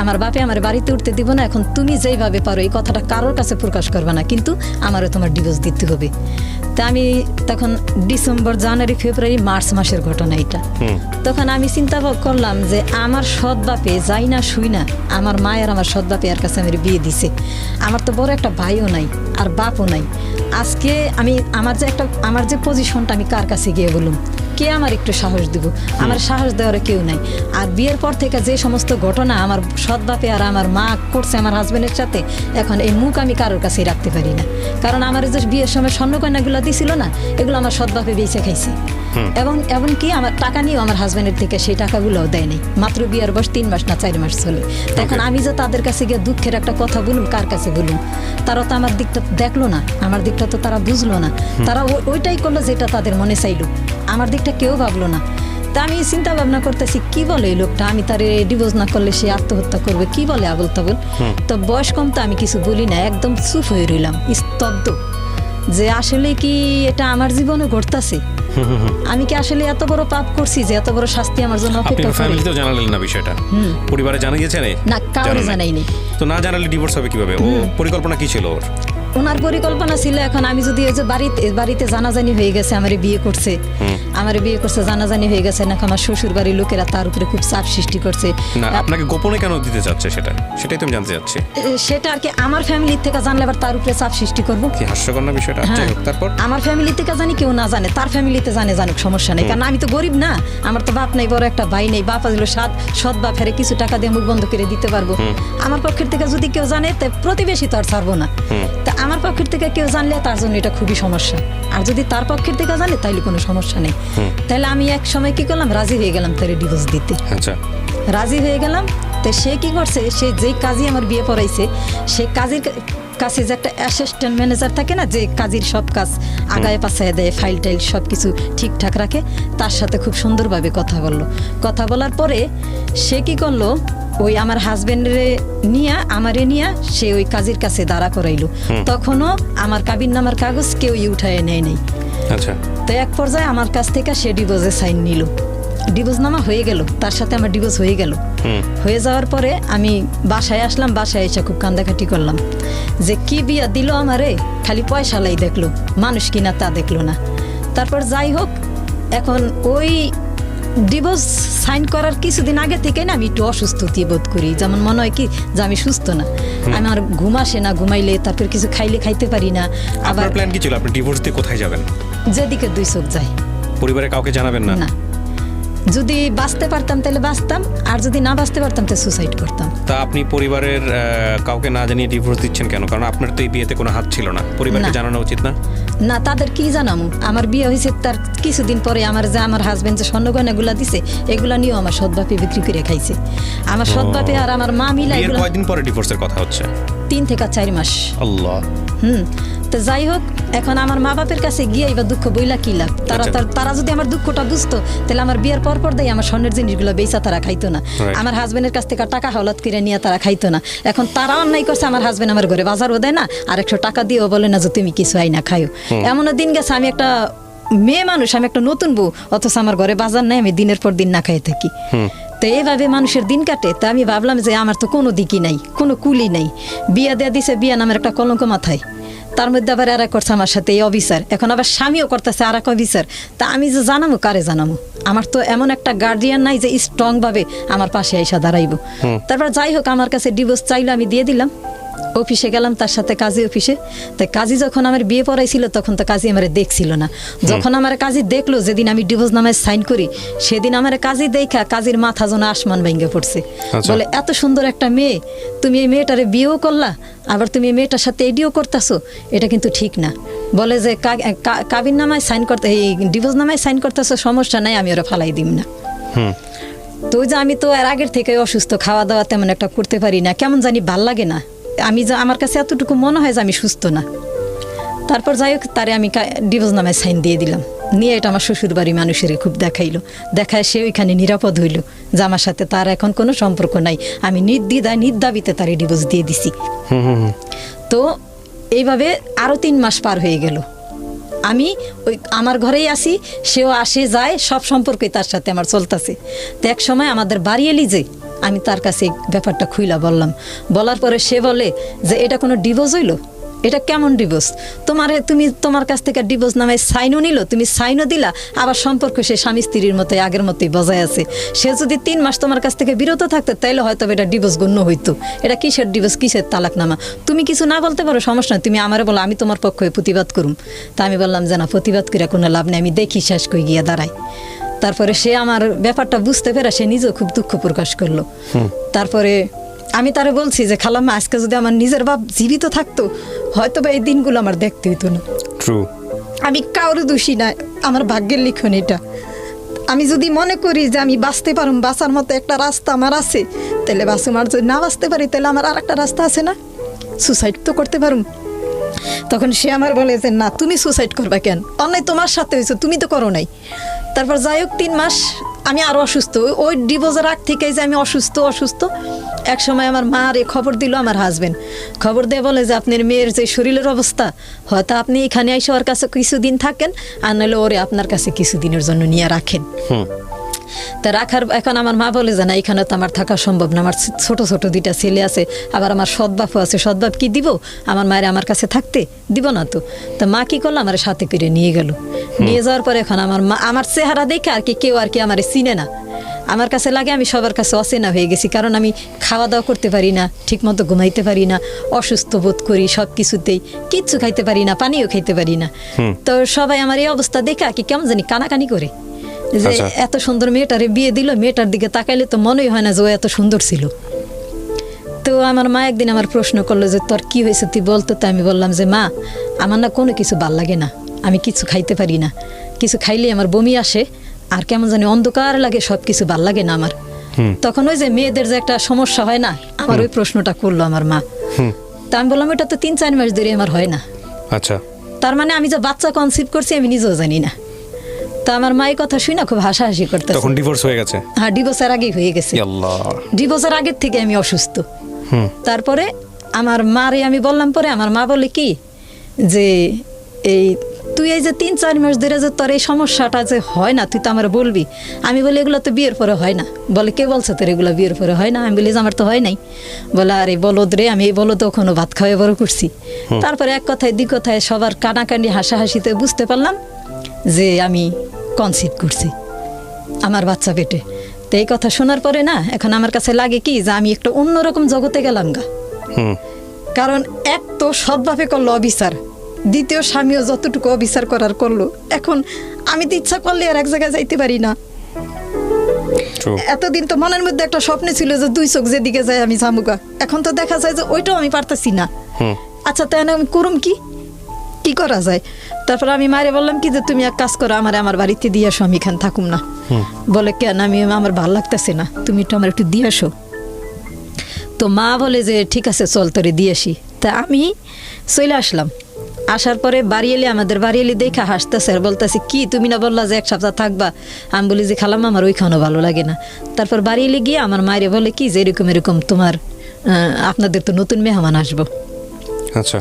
আমার বাপে আমার বাড়িতে উঠতে দিব না। এখন তুমি যেইভাবে পারো এই কথাটা কারোর কাছে প্রকাশ করবে না, কিন্তু আমারও তোমার ডিভোর্স দিতে হবে। তা আমি তখন ডিসেম্বর, জানুয়ারি, ফেব্রুয়ারি, মার্চ মাসের ঘটনা এটা। তখন আমি চিন্তা করলাম যে আমার সৎ বাপে যাই না শুই না, আমার মায়ের আমার সৎ বাপে এর কাছে আমার বিয়ে দিছে। আমার তো বড় একটা ভাইও নাই আর বাপও নাই। আজকে আমি আমার যে পজিশনটা আমি কার কাছে গিয়ে বলুম? কে আমার একটু সাহস দিব? আমার সাহস দেওয়ার কেউ নাই। আর বিয়ের পর থেকে যে সমস্ত ঘটনা আমার সৎ বাপে আর আমার মা করছে আমার হাজবেন্ডের সাথে, এখন এই মুখ আমি কারোর কাছেই রাখতে পারি না। কারণ আমার যে বিয়ের সময় স্বর্ণকন্যাগুলো দিছিল না, এগুলো আমার সৎ বাপে বেঁচে খাইছে। এবং এমনকি আমার টাকা নিয়েও আমার হাজবেন্ডের থেকে সেই টাকাগুলোও দেয় নাই। মাত্র বিয়ের বয়স 3 মাস না 4 মাস চলে। তো এখন আমি যে তাদের কাছে গিয়ে দুঃখের একটা কথা বলুন, কার কাছে বলুন? তারা তো আমার দিকটা দেখলো না, আমার দিকটা তো তারা বুঝলো না। তারা ওইটাই করলো যেটা তাদের মনে চাইলো, আমার দিকটা কেউ ভাবলো না। তা আমি চিন্তা ভাবনা করতেছি কি বলে এই লোকটা, আমি তার ডিভোর্স না করলে সে আত্মহত্যা করবে, কি বলে আবল তাবল। তো বয়স কম তো আমি কিছু বলি না, একদম চুপ হয়ে রইলাম, স্তব্ধ। যে আসলে কি এটা আমার জীবনে ঘটতেছে? আমি কি আসলে এত বড় পাপ করছি যে এত বড় শাস্তি আমার জন্য অপেক্ষা করে? ফ্যামিলিতেও জানালেন না বিষয়টা? পরিবারে জানা গিয়েছে না, কাউরে জানাইনি। তো না জানালে ডিভোর্স হবে কিভাবে? ও পরিকল্পনা কি ছিল ওর? ওনার পরিকল্পনা ছিল এখন আমি যদি ওই যে বাড়িতে জানাজানি হয়ে গেছে, আমার বিয়ে করছে জানাজানি হয়ে গেছে না, আমার শ্বশুর বাড়ির লোকেরা তার উপরে খুব চাপ সৃষ্টি করছে। না, আপনাকে গোপনে কেন দিতে চাচ্ছে সেটাই তো আমি জানতে চাচ্ছি। সেটা আর কি আমার ফ্যামিলির থেকে জানলে আবার তার উপরে চাপ সৃষ্টি করবো। কি হাস্যকর না বিষয়টা? তারপর আমার ফ্যামিলি থেকে জানি, কেউ না জানে, তার ফ্যামিলিতে জানুক, সমস্যা নেই। কারণ আমি তো গরিব না, আমার তো বাপ নাই, বড় একটা ভাই নেই। বাপ আসলে সৎ বাপ ফেরে কিছু টাকা দিয়ে মুখ বন্ধ করে দিতে পারবো। আমার পক্ষের থেকে যদি কেউ জানে, তো প্রতিবেশী তো আর ছাড়বো না। তা আমার পক্ষের থেকে কেউ জানলে তার জন্য এটা খুবই সমস্যা। আর যদি তার পক্ষের থেকে জানে তাইলে কোনো সমস্যা নেই। তাহলে আমি এক সময় কি করলাম, রাজি হয়ে গেলাম তার ডিভোর্স দিতে। আচ্ছা, রাজি হয়ে গেলাম। তো সে কি করছে, সে যেই কাজই আমার বিয়ে পড়াইছে, সে কাজের কাছে যে একটা অ্যাসিস্ট্যান্ট ম্যানেজার থাকে না, যে কাজের সব কাজ আগায় পাছায় দেয়, ফাইল টাইল সব কিছু ঠিকঠাক রাখে, তার সাথে খুব সুন্দরভাবে কথা বলার পরে সে কি করলো, ওই আমার হাজবেন্ডরে আমারে নিয়া সে ওই কাজের কাছে দাঁড়া করাইলো। তখনও আমার কাবিন নামার কাগজ কেউই উঠায় নেয় নাই। আচ্ছা। তো এক পর্যায়ে আমার কাছ থেকে সে ডিভোর্সের সাইন নিল। ডিভোর্স নামা হয়ে গেল, তার সাথে আমার ডিভোর্স হয়ে গেল। হয়ে যাওয়ার পরে আমি বাসায় আসলাম। বাসায় এসে খুব কান্দাকাটি করলাম যে কি বিয়া দিল আমারে, খালি পয়সালাই দেখলো, মানুষ কিনা তা দেখলো না। তারপর যাই হোক, এখন ওই ডিভোর্স সাইন করার কিছুদিন আগে থেকে না আমি একটু অসুস্থতি বোধ করি, যেমন মনে হয় কি যে আমি সুস্থ না, আমার ঘুম আসে না, ঘুমাইলে তারপর কিছু খাইতে পারি না। আবার প্ল্যান কি ছিল? আপনি ডিভোর্স দিয়ে কোথায় যাবেন? যেদিকে 2 চোখ যায়। পরিবারে কাউকে জানাবেন না? না, যদি বাঁচতে পারতাম তাহলে বাঁচতাম, আর যদি না বাঁচতে পারতাম তাহলে সুসাইড করতাম। তা আপনি পরিবারের কাউকে না জানিয়ে ডিভোর্স দিচ্ছেন কেন? কারণ আপনার তো এই বিয়েতে কোনো হাত ছিল না, পরিবারকে জানানো উচিত না? না, তাদের কি জানামু? আমার বিয়ে হয়েছে তার কিছুদিন পরে আমার হাজবেন্ড যে স্বর্ণগয়নাগুলা দিছে, এগুলা নিয়েও আমার সৎ বাপে বিক্রি করে খাইছে। আমার সৎ বাপে আর আমার মা মিলা। কয়দিন পরে ডিভোর্সের কথা হচ্ছে? 3 থেকে 4 মাস। আল্লাহ। তো যাই হোক, এখন আমার মা বাপের কাছে গিয়ে এবার দুঃখ বইলা কি লাভ? তারা যদি আমার দুঃখটা বুঝতো তাহলে আমার বিয়ের পর দেয় আমার স্বর্ণের জিনিসগুলো বেচা তারা খাইতো না, আমার হাজবেন্ডের কাছ থেকে টাকা হাওলাত করে নিয়ে তারা খাইতো না। এখন তারা অন্যায় করছে, আমার হাজবেন্ড আমার ঘরে বাজারও দেয় না, আর 100 টাকা দিয়েও বলে না যে তুমি কিছু আই না খাইও। এমনও দিন গেছে, আমি একটা মেয়ে মানুষ, আমি একটা নতুন বউ, অথচ আমার ঘরে বাজার নাই, আমি দিনের পর দিন না খাই থাকি। তো এইভাবে মানুষের দিন কাটে। তো আমি ভাবলাম যে আমার তো কোনো দিকই নাই, কোনো কুলি নাই, বিয়া দেয়া দিছে, বিয়া নামের একটা কলঙ্ক মাথায়, তার মধ্যে আবার এরা করছে আমার সাথে এই অবিচার, এখন আবার স্বামীও করতেছে আর এক অবিচার। তা আমি যে জানাবো কারে জানাবো? আমার তো এমন একটা গার্ডিয়ান নাই যে স্ট্রং ভাবে আমার পাশে আইসা দাঁড়াইবো। তারপর যাই হোক, আমার কাছে ডিভোর্স চাইলে আমি দিয়ে দিলাম। অফিসে গেলাম তার সাথে, কাজী অফিসে। তাই কাজী যখন আমার বিয়ে পড়াইছিল তখন তো কাজী আমার দেখছিল না। যখন আমার কাজী দেখলো, যেদিন আমি ডিভোর্স নামায় সাইন করি, সেদিন আমার কাজী দেখা কাজীর মাথা যেন আসমান ভেঙে পড়ছে। বলে, এত সুন্দর একটা মেয়ে, তুমি এই মেয়েটারে বিয়েও করলা, আবার তুমি এই মেয়েটার সাথে এডিও করতেছো, এটা কিন্তু ঠিক না। বলে যে কাবিন নামায় সাইন করতে, এই ডিভোর্স নামায় সাইন করতেছো, সমস্যা নাই, আমি ওরা ফালাই দিম না। তো যে আমি তো এর আগের থেকে অসুস্থ, খাওয়া দাওয়া তেমন একটা করতে পারি না, কেমন জানি ভাল লাগে না, আমি যে আমার কাছে এতটুকু মনে হয় যে আমি সুস্থ না। তারপর যাই হোক, তারে আমি ডিভোর্স নামে সাইন দিয়ে দিলাম, নিয়ে এটা আমার শ্বশুর বাড়ি মানুষের খুব দেখাইলো, দেখায় সে ওইখানে নিরাপদ হইল যে আমার সাথে তার এখন কোনো সম্পর্ক নাই, আমি নির্দ্বিধায় নির্দাবিতে তারে ডিভোর্স দিয়ে দিছি। তো এইভাবে আরও 3 মাস পার হয়ে গেল, আমি ওই আমার ঘরেই আসি, সেও আসে যায়, সব সম্পর্কই তার সাথে আমার চলতেছে। তো এক সময় আমাদের বাড়ি এলি যে, আমি তার কাছে ব্যাপারটা খুইলা বললাম, বলার পরে সে বলে যে এটা কোনো ডিভোর্স হইলো? এটা কেমন ডিভোর্স? তুমি তোমার কাছ থেকে ডিভোর্স নামে সাইনও নিল, তুমি সাইনও দিলা, আবার সম্পর্ক সে স্বামী স্ত্রীর মতো আগের মতোই বজায় আছে। সে যদি 3 মাস তোমার কাছ থেকে বিরত থাকতো তাইলে হয়তো এটা ডিভোর্স গণ্য হইতো। এটা কিসের ডিভোর্স, কিসের তালাকনামা? তুমি কিছু না বলতে পারো, সমস্যা নয়, তুমি আমারে বলো, আমি তোমার পক্ষে প্রতিবাদ করুম। তা আমি বললাম যে না, প্রতিবাদ করে কোনো লাভ নেই, আমি দেখি শেষ করে গিয়ে দাঁড়াই। তারপরে সে আমার ব্যাপারটা বুঝতে পেরে সে নিজেও খুব দুঃখ প্রকাশ করলো। তারপরে আমি তারে বলছি যে খালাম্মা, আজকে যদি আমার নিজের বাপ জীবিত থাকতো, হয়তো বা এই দিনগুলো আমার দেখতে হইতো না। আমি কারো দোষী না, আমার ভাগ্যের লিখন এটা। আমি যদি মনে করি যে আমি বাঁচতে পারুম, বাঁচার মতো একটা রাস্তা আমার আছে, তাহলে বাঁচুম, আর যদি না বাঁচতে পারি তাহলে আমার আর একটা রাস্তা আছে না, সুসাইড তো করতে পারুম। তখন সে আমার বলে যে না, তুমি সুসাইড করবা কেন? অন্যায় তোমার সাথে হয়েছে, তুমি তো করো নাই। তারপর যাই হোক, 3 মাস আমি আরও অসুস্থ, ওই ডিভোর্সের আগ থেকে যে আমি অসুস্থ। এক সময় আমার মা রে খবর দিল, আমার হাজবেন্ড খবর দিয়ে বলে যে আপনার মেয়ের যে শরীরের অবস্থা, হয়তো আপনি এখানে এসে ওর কাছে কিছুদিন থাকেন, আর নাহলে ওরে আপনার কাছে কিছুদিনের জন্য নিয়ে রাখেন। তা রাখার, এখন আমার মা বলে যে না, এখানে তো আমার থাকা সম্ভব না, আমার ছোট 2টা ছেলে আছে, আবার আমার সৎবাপও আছে, সৎবাপ কি দিব আমার মায়ের আমার কাছে থাকতে? দিব না তো। তা মা কি করলো, আমার সাথে করে নিয়ে গেল। নিয়ে যাওয়ার পরে এখন আমার মা, আমার চেহারা দেখে আর কি কেউ আর কি আমার চিনে না, আমার কাছে লাগে আমি সবার কাছে অচেনা হয়ে গেছি, কারণ আমি খাওয়া দাওয়া করতে পারি না, ঠিক মতো ঘুমাইতে পারি না, অসুস্থ বোধ করি, সব কিছুতেই কিচ্ছু খাইতে পারি না, পানিও খাইতে পারি না। তো সবাই আমার এই অবস্থা দেখে আর কি কেমন জানি কানাকানি করে, যে এত সুন্দর মেয়েটারে বিয়ে দিল, মেয়েটার দিকে তাকাইলে তো মনেই হয় না যে ও এত সুন্দর ছিল। তো আমার মা একদিন আমার প্রশ্ন করলো যে তোর কি হয়েছে তুই বলতো। তো আমি বললাম যে মা, আমার না কোনো কিছু ভাল লাগে না, আমি কিছু খাইতে পারি না, কিছু খাইলে আমার বমি আসে, আর কেমন জানি অন্ধকার লাগে, সব কিছু ভাল লাগে না আমার। তখন ওই যে মেয়েদের যে একটা সমস্যা হয় না, আমার ওই প্রশ্নটা করলো আমার মা। তা আমি বললাম এটা তো 3-4 মাস ধরে আমার হয় না। আচ্ছা, তার মানে আমি যে বাচ্চা কনসিভ করছি আমি নিজেও জানি না। তা আমার মায়ের কথা শুই না খুব হাসাহাসি করতে। তখন ডিভোর্স হয়ে গেছে? হ্যাঁ, ডিভোর্সের আগেই হয়ে গেছে। ডিভোর্সের আগের থেকে আমি অসুস্থ। তারপরে আমার মারে আমি বললাম, পরে আমার মা বলে কি যে এই তুই এই যে 3-4 মাস ধরে যে তোর এই সমস্যাটা যে হয় না, তুই তো আমার বলবি। আমি বলি এগুলো তো বিয়ের পরে হয় না। বলে কে বলছে তোর এগুলো বিয়ের পরে হয় না? আমি বলি যে আমার তো হয় নাই। বলে আরে বলদ রে, আমি এই বলদ ওখানে ভাত খাওয়াই বড় করছি। তারপরে এক কথায় 2 কথায় সবার কানাকানি হাসাহাসিতে বুঝতে পারলাম যে আমি কনসিভ করছি, আমার বাচ্চা পেটে। তো এই কথা শোনার পরে না, এখন আমার কাছে লাগে কি যে আমি একটা অন্যরকম জগতে গেলাম গা। কারণ এক তো সৎভাবে করলো অবিচার, দ্বিতীয় স্বামীও যতটুকু অবিচার করার করলো। এখন আমি তো ইচ্ছা করলে আর এক জায়গায় যাইতে পারি না। এতদিন তো মনের মধ্যে একটা স্বপ্ন ছিল যে 2 চোখ যেদিকে যায় আমি জামুগা, এখন তো দেখা যায় যে ওইটাও আমি পারতেছি না। আচ্ছা, তাই আমি করুম কি করা যায়? তারপর আমি মায়ের বললাম কি যে তুমি এক কাজ করো, আমার বাড়িতে দিয়ে আসো, আমি এখানে থাকুম না। বলে কেন? আমার ভালো লাগতেছে না, তুমি একটু আমার একটু দিয়ে আসো। তো মা বলে যে ঠিক আছে চল তোরে দিয়ে আসি। তা আমি চলে আসলাম। আসার পরে বাড়ি এলে আমাদের বাড়ি এলে দেখা হাসতেছে আর বলতেছে কি তুমি না বললা যে 1 সপ্তাহ থাকবা। আমি বলি যে খালাম আমার ওইখানে ভালো লাগে না। তারপর বাড়ি এলে গিয়ে আমার মায়ের বলে কি যে এরকম এরকম তোমার আপনাদের তো নতুন মেহমান আসবো। আচ্ছা।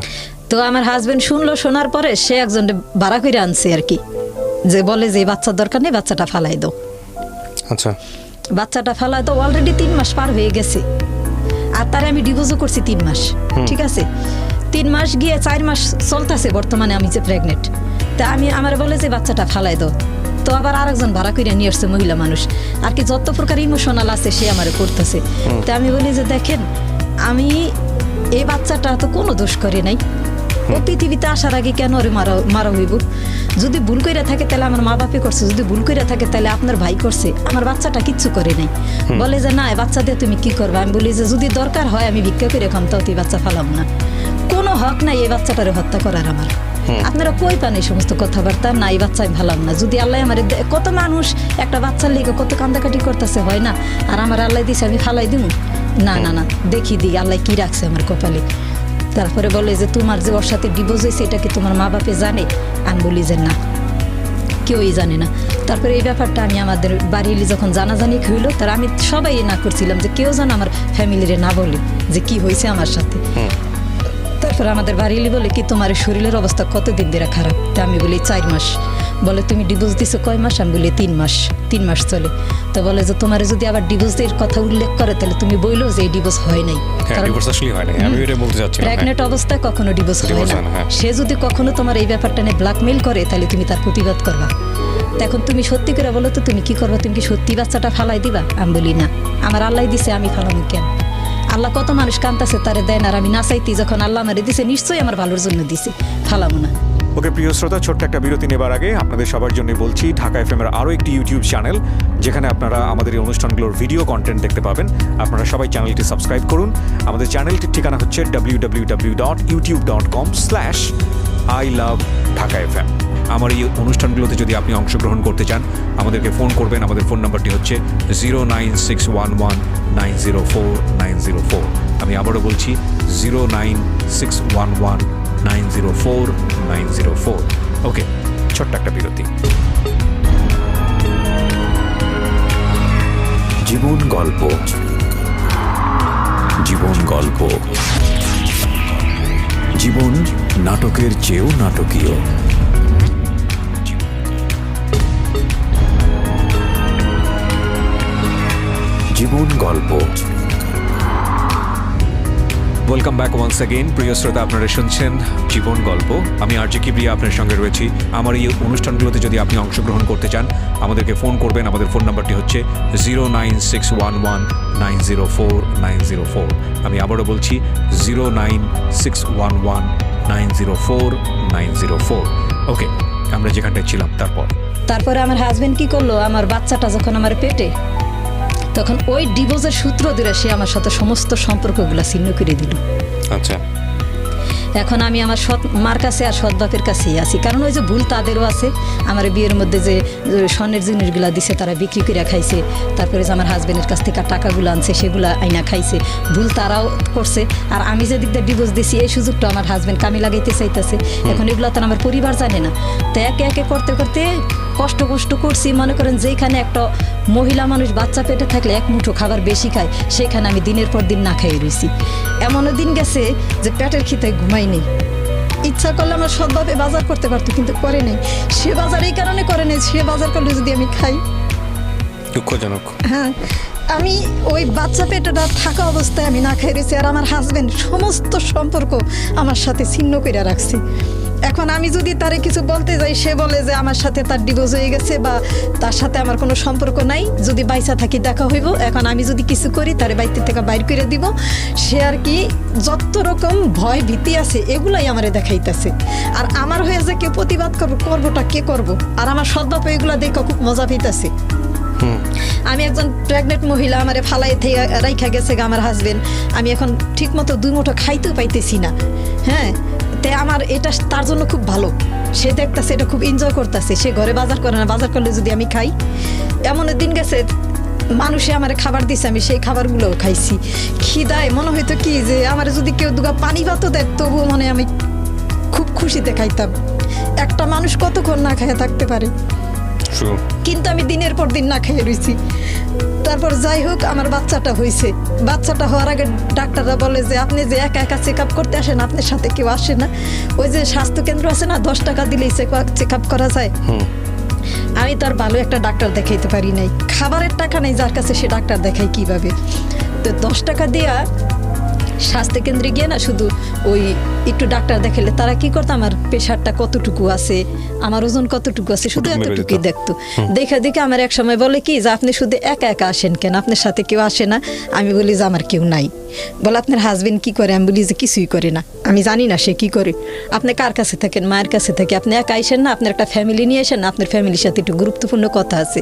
তো আমার হাজবেন্ড শুনলো, শোনার পরে সে একজন ভাড়া করে আনছে আর কি, যে বলে যে বাচ্চার দরকার নেই, বাচ্চাটা ফালাই দাও। আচ্ছা। বাচ্চাটা ফালাই তো অলরেডি 3 মাস পার হয়ে গেছে, আর তারে আমি ডিভোর্সও করছি 3 মাস। ঠিক আছে, 3 মাস গিয়ে 4 মাস চলতেছে বর্তমানে আমি যে প্রেগনেন্ট। তা আমি আমার বলে যে বাচ্চাটা ফালাই দাও। তো আবার আরেকজন ভাড়া করে নিয়ে আসছে মহিলা মানুষ আর কি, যত প্রকার ইমোশনাল আছে সে আমারে করতেছে। তা আমি বলি যে দেখেন আমি এই বাচ্চাটা তো কোনো দোষ করে নাই, ও পৃথিবীতে আসার আগে কেন ওরে মারা হইব? যদি ভুল কইরা থাকে তাহলে আমার মা বাপে করছে, যদি ভুল কইরা থাকে তাহলে আপনার ভাই করছে, আমার বাচ্চাটা কিচ্ছু করে নাই। বলে যে না বাচ্চা দিয়ে তুমি কি করবে? আমি বলি যে যদি দরকার হয় আমি ভিক্ষা করে খাম, তাও তুই বাচ্চা ফালাম না, কোনো হক নাই এই বাচ্চাটারে হত্যা করার আমার। আপনারা কই পান এই সমস্ত কথাবার্তা? না এই বাচ্চা আমি ফালাম না। যদি আল্লাহ আমার কত মানুষ একটা বাচ্চার লেগে কত কান্দাকাটি করতেছে, হয় না? আর আমার আল্লাহ দিছে আমি ফালাই দিব? না না না, দেখি দিই আল্লাহ কি রাখছে আমার কপালে। তারপরে বলে যে তোমার যে ওর সাথে ডিভোর্স হয়েছে এটা কি তোমার মা বাপে জানে? আমি বলি যে না, কেউই জানে না। তারপরে এই ব্যাপারটা আমি আমাদের বাড়ি যখন জানাজানি হইলো, তার আমি সবাই না করছিলাম যে কেউ যেন আমার ফ্যামিলিরে না বলে যে কি হয়েছে আমার সাথে। তারপরে আমাদের বাড়িলি বলে কি তোমার শরীরের অবস্থা কতদিন ধরে খারাপ? তা আমি বলি 4 মাস। বলে তুমি ডিভোর্স দিছো কয় মাস? আমি বলি 3 মাস। 3 মাস চলে। তো বলে যে তোমার যদি আবার ডিভোর্সের কথা উল্লেখ করে তাহলে তুমি বইলো যে এই ডিভোর্স হয় নাই। প্রেগনেন্ট অবস্থায় কখনো ডিভোর্স হয় না। সে যদি কখনো তোমার এই ব্যাপারটা নিয়ে ব্ল্যাকমেইল করে তাহলে তুমি তার প্রতিবাদ করবা। এখন তুমি সত্যি করে বলো তো তুমি কি করবা? তুমি কি সত্যি বাচ্চাটা ফালাই দিবা? আমি বলি না, আমার আল্লাহ দিছে, আমি ফালানো কেন? আল্লাহ কত মানুষ কান্তাছে তারে দেন, আর আমি না চাইতে যখন আল্লাহ আমারে দিছে নিশ্চয়ই আমার ভালোর জন্য দিছে, ফালামো না। ওকে প্রিয় শ্রোতা, ছোট্ট একটা বিরতি নেবার আগে আপনাদের সবার জন্য বলছি ঢাকা এফএম এর আরও একটি ইউটিউব চ্যানেল যেখানে আপনারা আমাদের এই অনুষ্ঠানগুলোর ভিডিও কন্টেন্ট দেখতে পাবেন। আপনারা সবাই চ্যানেলটি সাবস্ক্রাইব করুন। আমাদের চ্যানেলটির ঠিকানা হচ্ছে www.youtube.com/ilovedhakafm। আমার এই অনুষ্ঠানগুলোতে যদি আপনি অংশগ্রহণ করতে চান আমাদেরকে ফোন করবেন। আমাদের ফোন নাম্বারটি হচ্ছে 09611904904। আমি আবারও বলছি 09611904904। ওকে, ছোট্ট একটা বিরতি। জীবন গল্প, জীবন গল্প, জীবন নাটকের চেয়েও নাটকীয়। জীবন গল্প। Welcome back once again. প্রিয় শ্রোতা, আপনারা শুনছেন জীবন গল্প। আমি আরজে কিবরিয়া আপনার সঙ্গে রয়েছি। আমার এই অনুষ্ঠানগুলোতে যদি আপনি অংশগ্রহণ করতে চান আমাদেরকে ফোন করবেন। আমাদের ফোন নাম্বারটি হচ্ছে 09611904904। আমি আবারও বলছি 09611904904। ওকে, আমরা যেখানটায় ছিলাম তারপরে আমার হাজবেন্ড কি করলো, আমার বাচ্চাটা যখন আমার পেটে, তখন ওই ডিভোর্সের সূত্র ধরে সে আমার সাথে সমস্ত সম্পর্কগুলো ছিন্ন করে দিল। আচ্ছা। এখন আমি আমার সৎ মার কাছে আর সৎ বাপের কাছেই আছি, কারণ ওই যে ভুল তাদেরও আছে। আমার বিয়ের মধ্যে যে স্বর্ণের জিনিসগুলো দিছে তারা বিক্রি করে খাইছে, তারপরে যে আমার হাজবেন্ডের কাছ থেকে টাকাগুলো আনছে সেগুলো আইনা খাইছে, ভুল তারাও করছে। আর আমি যে দিকটা ডিভোর্স দিছি এই সুযোগটা আমার হাজবেন্ড কামে লাগাইতে চাইতেছে। এখন এগুলো তো আমার পরিবার জানে না। তো একে একে করতে করতে কষ্ট করছি। মনে করেন যেখানে একটা মহিলা মানুষ বাচ্চা পেটে থাকলে এক মুঠো খাবার বেশি খায়, সেখানে আমি দিনের পর দিন না খাইয়ে রয়েছি। এমনও দিন গেছে যে পেটের খিদে ঘুমাই নেই। ইচ্ছা করলে আমার সৎভাবে বাজার করতে পারতো, কিন্তু করে নেই। সে বাজার এই কারণে করে নেই, সে বাজার করলে যদি আমি খাই, দুঃখজনক। হ্যাঁ, আমি ওই বাচ্চা পেটেটা থাকা অবস্থায় আমি না খাই রয়েছি। আর আমার হাজবেন্ড সমস্ত সম্পর্ক আমার সাথে ছিন্ন করে রাখছে। এখন আমি যদি তারে কিছু বলতে যাই সে বলে যে আমার সাথে তার ডিভোর্স হয়ে গেছে বা তার সাথে আমার কোনো সম্পর্ক নাই, যদি বাইসা থাকি দেখা হইব। এখন আমি যদি কিছু করি তারে বাইরে থেকে বাইর করে দিব। সে আর কি যত রকম ভয় ভীতি আছে এগুলাই আমারে দেখাইতেছে। আর আমার হয়ে যে কেউ প্রতিবাদ করবোটা কে করব? আর আমার সদ্বাপ এগুলা দেখে খুব মজা পেতেছে। আমি একজন প্রেগনেন্ট মহিলা, আমারে ফালাই থেকে রাইখা গেছে আমার হাজবেন্ড। আমি এখন ঠিক মতো 2 মুঠো খাইতেও পাইতেছি না। হ্যাঁ, তাই আমার এটা তার জন্য খুব ভালো। সে দেখতেছে এটা খুব এনজয় করতেছে। সে ঘরে বাজার করে না, বাজার করলে যদি আমি খাই। এমন দিন গেছে মানুষে আমার খাবার দিছে, আমি সেই খাবারগুলোও খাইছি। খিদায় মনে হইতো কি যে আমার যদি কেউ দুগা পানি ভাতও দেয় তবুও মানে আমি খুব খুশিতে খাইতাম। একটা মানুষ কতক্ষণ না খেয়ে থাকতে পারে, কিন্তু আমি দিনের পর দিন না খেয়ে রয়েছি। তারপর যাই হোক আমার বাচ্চাটা হয়েছে। বাচ্চাটা হওয়ার আগে ডাক্তাররা বলে যে আপনি যে একা একা চেক আপ করতে আসেন, আপনার সাথে কেউ আসে না। ওই যে স্বাস্থ্যকেন্দ্র আছে না, 10 টাকা দিলেই চেক আপ করা যায়। আমি তো আর ভালো একটা ডাক্তার দেখাইতে পারি নাই, খাবারের টাকা নেই যার কাছে সে ডাক্তার দেখাই কিভাবে। তো 10 টাকা দিয়া স্বাস্থ্যকেন্দ্রে গিয়ে না শুধু ওই একটু ডাক্তার দেখাইলে তারা কি করতো, আমার প্রেশারটা কতটুকু আছে, আমার ওজন কতটুকু আছে, শুধু এতটুকুই দেখতো। দেখে দেখে আমার এক সময় বলে কি যে আপনি শুধু একা একা আসেন কেন, আপনার সাথে কেউ আসে না? আমি বলি যে আমার কেউ নাই। বলে আপনার হাজবেন্ড কি করে? আমি বলি যে কিছুই করে না, আমি জানি না সে কি করে। আপনি কার কাছে থাকেন? মায়ের কাছে থাকি। আপনি একা আইসেন না, আপনার একটা ফ্যামিলি নিয়ে আসেন না, আপনার ফ্যামিলির সাথে একটু গুরুত্বপূর্ণ কথা আছে।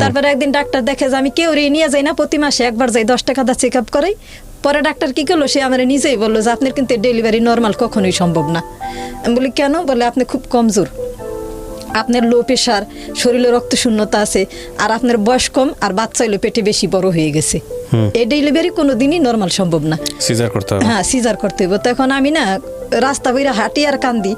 তারপরে একদিন ডাক্তার দেখে যে আমি কেউ নিয়ে যাই না, প্রতি মাসে একবার যাই, 10 টাকা দা চেক আপ করাই। পরে ডাক্তার কি করলো, সে আমার নিজেই বললো যে আপনার কিন্তু ডেলিভারি নর্মাল কখনোই সম্ভব না। আমি বলি কেন? বলে আপনি খুব কমজোর, আপনার লো প্রেশার, শরীরে রক্ত শূন্যতা আছে, আর আপনার বয়স কম, আর বাচ্চা হইলো পেটে বেশি বড় হয়ে গেছে। এই ডেলিভারি কোনোদিনই নর্মাল সম্ভব না, সিজার করতে হবে। হ্যাঁ সিজার করতে হবে। তখন আমি না রাস্তা বইরা হাঁটি আর কান্দি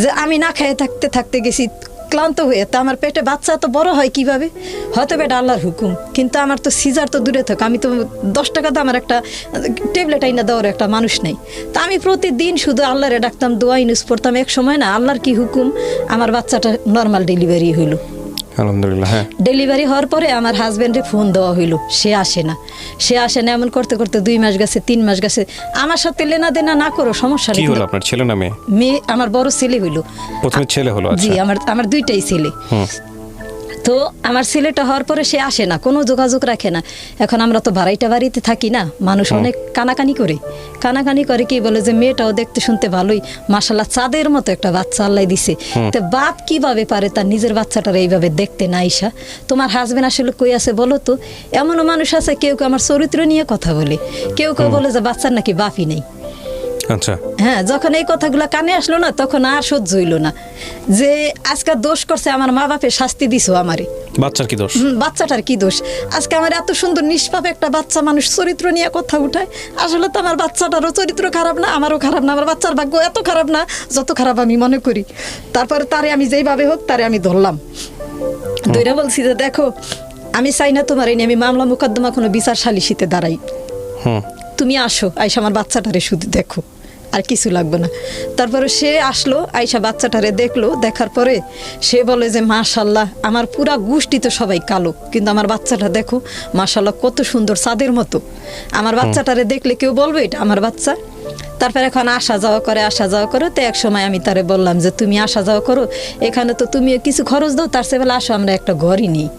যে আমি না খেয়ে থাকতে থাকতে গেছি ক্লান্ত হয়ে, তা আমার পেটে বাচ্চা তো বড় হয় কিভাবে? হয়তো এটা আল্লাহর হুকুম, কিন্তু আমার তো সিজার তো দূরে থাক, আমি তো 10 টাকা দাম আমার একটা ট্যাবলেট আইনা দেওয়ার একটা মানুষ নেই। তা আমি প্রতিদিন শুধু আল্লাহরে ডাকতাম, দোয়া ইউজ পড়তাম। এক সময় না আল্লাহর কি হুকুম, আমার বাচ্চাটা নর্মাল ডেলিভারি হইল। আলহামদুলিল্লাহ। হ্যাঁ, ডেলিভারি হওয়ার পরে আমার হাজবেন্ডে ফোন দেওয়া হইলো, সে আসে না, সে আসে না। এমন করতে করতে 2 মাস গেছে, 3 মাস গেছে। আমার সাথে লেনা দেনা না করো, সমস্যা কি নেই। হলো আপনার, ছেলে না মেয়ে? মেয়ে, আমার বড় ছেলে হইলো। প্রথমে ছেলে হলো? জি, আচ্ছা। আমার 2টাই ছেলে। তো আমার ছেলেটা হওয়ার পরে সে আসে না, কোনো যোগাযোগ রাখে না। এখন আমরা তো বাড়িতে থাকি না, মানুষ অনেক কানাকানি করে কি বলে যে মেয়েটাও দেখতে শুনতে ভালোই, মাশাআল্লাহ চাঁদের মতো একটা বাচ্চা আল্লাহ দিছে। তো বাপ কিভাবে পারে তার নিজের বাচ্চাটার এইভাবে দেখতে? না আইসা, তোমার হাজবেন্ড আসলে কই আছে বলো তো? এমনও মানুষ আছে, কেউ কেউ আমার চরিত্র নিয়ে কথা বলে, কেউ কেউ বলে যে বাচ্চার নাকি বাপই নেই। আচ্ছা। হ্যাঁ, যখন এই কথাগুলো কানে আসলো না, তখন আর সহ্য হইল না যে আজকে দোষ করছে আমার মা বাপে, শাস্তি দিছো আমারে। বাচ্চার কি দোষ? বাচ্চাটার কি দোষ? আজকে আমার এত সুন্দর নিষ্পাপ একটা বাচ্চা, মানুষ চরিত্র নিয়ে কথা উঠায়। আসলে তো আমার বাচ্চাটারও চরিত্র খারাপ না, আমারও খারাপ না, আমার বাচ্চার ভাগ্য এত খারাপ না যত খারাপ আমি মনে করি। তারপরে তারে আমি যেইভাবে হোক তারে আমি ধরলাম, ধরে বলছি যে দেখো আমি চাই না তোমার এই নিয়ে আমি মামলা মোকদ্দমা কোনো বিচার সালিশিতে দাঁড়াই। তুমি আসো, আইসা আমার বাচ্চাটারে শুধু দেখো, আর কিছু লাগবে না। তারপরে সে আসলো, আইসা বাচ্চাটারে দেখলো। দেখার পরে সে বলে যে মাশাআল্লাহ, আমার পুরা গোষ্ঠী তো সবাই কালো, কিন্তু আমার বাচ্চাটা দেখো মাশাআল্লাহ কত সুন্দর, চাঁদের মতো। আমার বাচ্চাটারে দেখলে কেউ বলবে এটা আমার বাচ্চা? তারপর এখন আসা যাওয়া করে। তো এক সময় আমি তারে বললাম যে তুমি আসা যাওয়া করো, এখানে তো তুমি কিছু খরচ দাও, তার চেয়ে বলে আসো আমরা একটা ঘরই নিই,